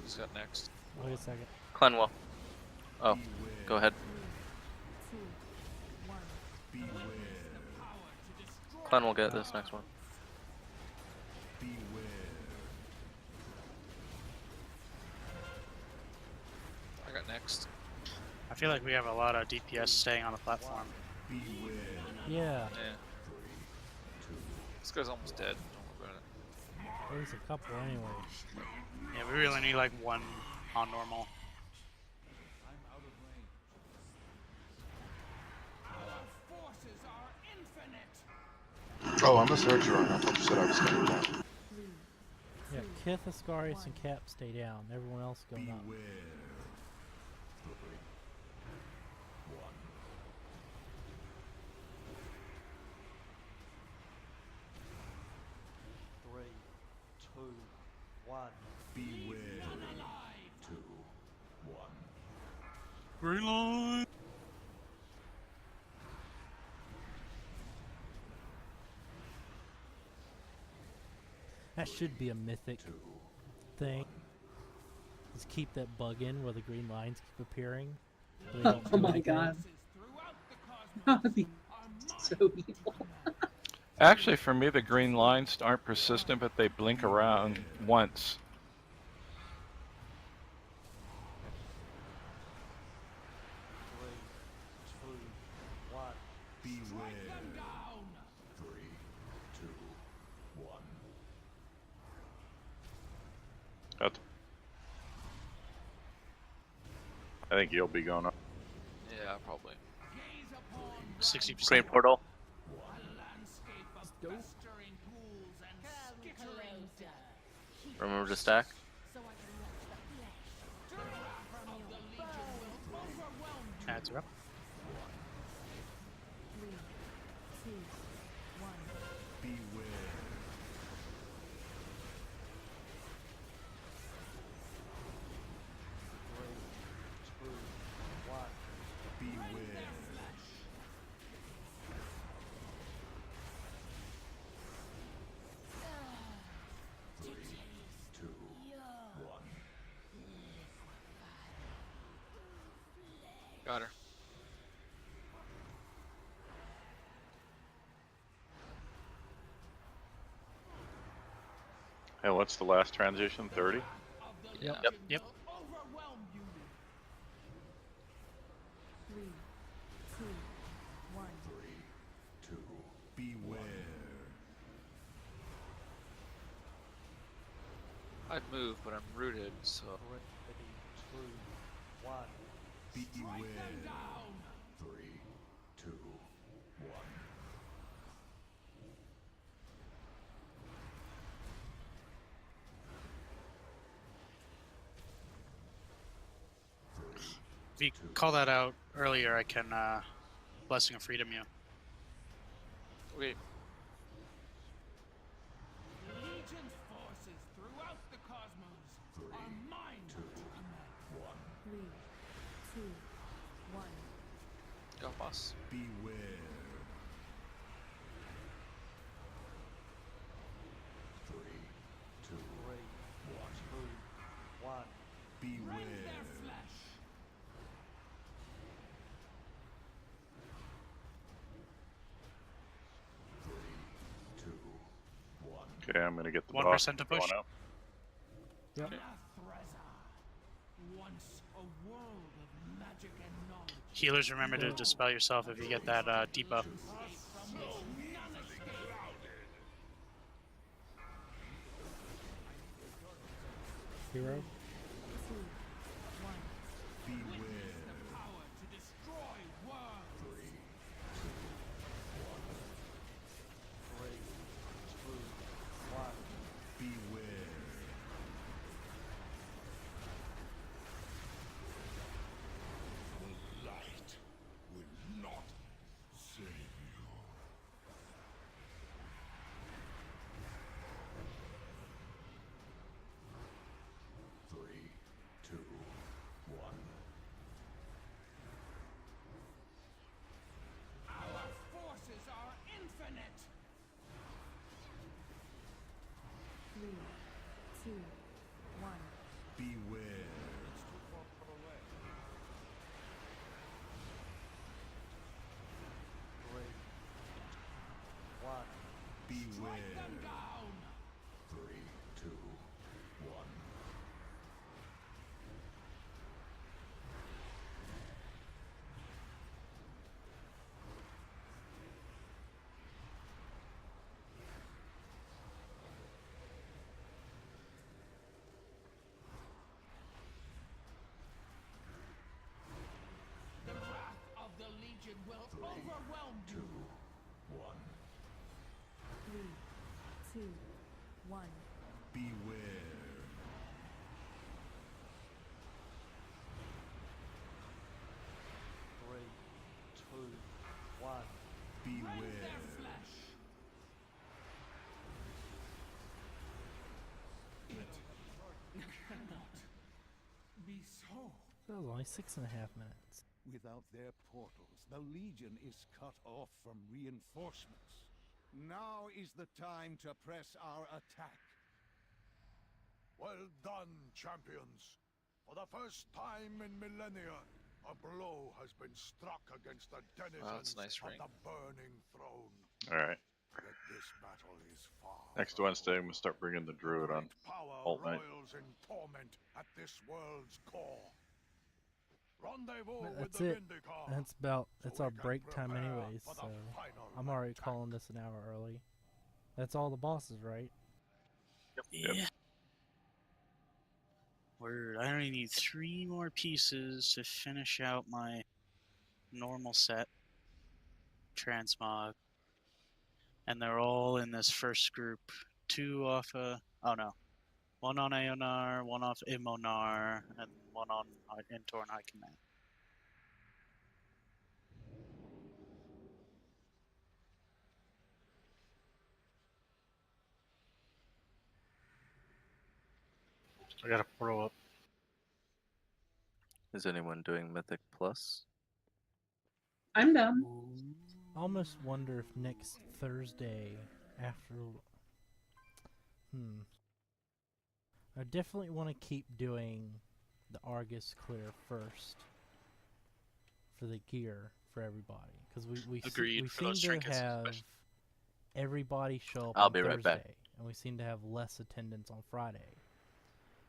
Who's got next? Wait a second. Clenwell. Oh, go ahead. 2, 1. Clen will get this next one. I got next. I feel like we have a lot of DPS staying on the platform. Yeah. Yeah. This guy's almost dead. Don't worry about it. There's a couple anyway. Yeah, we really need like one on normal. Oh, I'm a searcher. I thought you said I was coming down. Yeah, Kith, Ascarius, and Cap stay down. Everyone else going up. Three, two, one. Beware. 2, 1. Green line. That should be a mythic thing. Just keep that bug in where the green lines keep appearing. but they don't Oh do my anything. god. That would be so evil. Actually, for me, the green lines aren't persistent, but they blink around once. Three, two, one. Beware. 3, 2, 1. That's... I think you'll be going up. Yeah, probably. 60%. Green portal. Remember to stack. Ads are up. 3, 2, 1. Beware. Three, two, one. Beware. Got her. Hey, what's the last transition? 30? Yep. Yep. 3, 2, 1. 2. Beware. I'd move, but I'm rooted, so. Three, two, one. Beware. 3, 2, 1. If you call that out earlier, I can Blessing of Freedom you. Wait. Legion's forces throughout the cosmos are mine to command. 3, 2, 1. Go, boss. Beware. 3, 2, Three, 2, 1. beware. Okay, I'm gonna get the 1% boss to push. going out. Yep. Once a world of magic and knowledge. Healers, remember to dispel yourself if you get that debuff. Hero. 2, 1. Beware. Power to destroy worlds. 3, 2, 1. beware. The light will not save you. Three, two, one. Our forces are infinite. 3, 2, 1. Beware. Three, 1. Beware. Them down. 3, 2, 1. The wrath of the Legion will overwhelm you. 1. 3, 2, 1. Beware. Beware. It cannot be so. That was only 6.5 minutes. Without their portals, the Legion is cut off from reinforcements. Now is the time to press our attack. Well done, champions. For the first time in millennia, a blow has been struck against the denizens nice of ring. the Burning Throne. Alright. Yet this battle is far. Next Wednesday, I'm gonna start bringing the druid on Power alt night. roils in torment at this world's core. Rendezvous But with that's the it. Vindicar. That's about. It's we our can break time, prepare anyways. for the So final I'm already calling this an hour early. That's all the bosses, right? Yeah. I only need 3 more pieces to finish out my normal set transmog. And they're all in this first group. 2 off oh no. 1 on Aonar, 1 off Imonar, and 1 on Intorn High Command. I got a portal up. Is anyone doing Mythic Plus? I'm done. I almost wonder if next Thursday after. I definitely want to keep doing the Argus clear first for the gear for everybody, because we Agreed, for seem those to trinkets have especially. everybody show up I'll on be right Thursday, back. and we seem to have less attendance on Friday.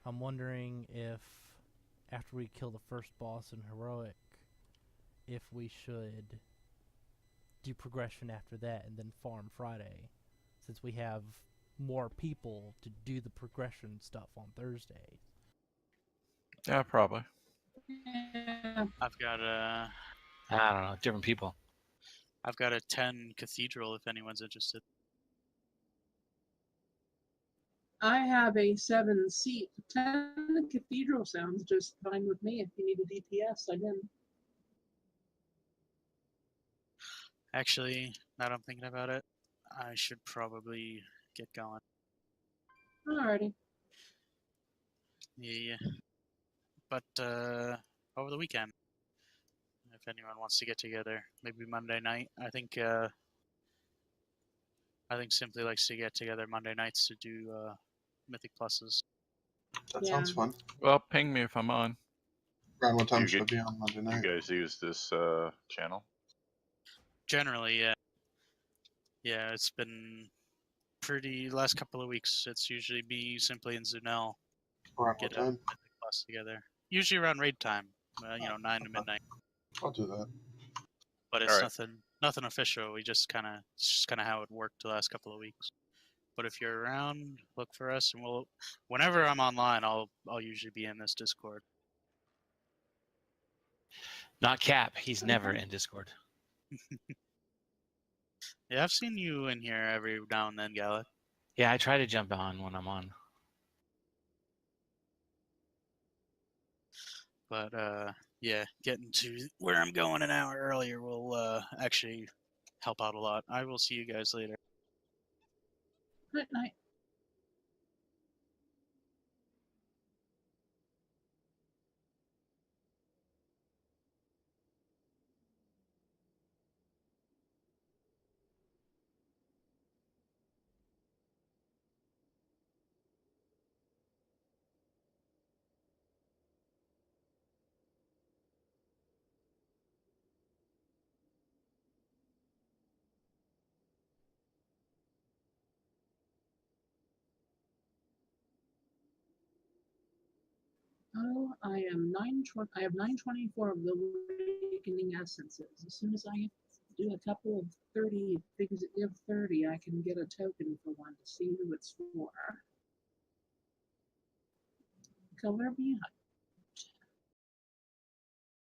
I'm wondering if after we kill the first boss in Heroic, if we should do progression after that and then farm Friday, since we have more people to do the progression stuff on Thursday. Yeah, probably. Yeah. I've got I don't know, different people. I've got a 10 cathedral if anyone's interested. I have a 7-seat. 10 cathedral sounds just fine with me. If you need a DPS, I'm in. Actually, now that I'm thinking about it, I should probably get going. Alrighty. Yeah. But over the weekend, if anyone wants to get together, maybe Monday night. I think Simply likes to get together Monday nights to do Mythic Pluses. That sounds fun. Well, ping me if I'm on. Around what time You should get- it be on Monday night? You guys use this channel? Generally, yeah. Yeah, it's been pretty last couple of weeks. It's usually me, Simply, and Zunel Around get what a time? Mythic Plus together. Usually around raid time, 9 to midnight. I'll do that. But it's Alright. nothing official. We just it's just kind of how it worked the last couple of weeks. But if you're around, look for us, and whenever I'm online, I'll usually be in this Discord. Not Cap. He's never in Discord. Yeah, I've seen you in here every now and then, Gallic. Yeah, I try to jump on when I'm on. But yeah, getting to where I'm going an hour earlier will actually help out a lot. I will see you guys later. Night night. Oh, I have 924 of the awakening essences. As soon as I do a couple of 30 things that give 30, I can get a token for one to see who it's for. Color behind.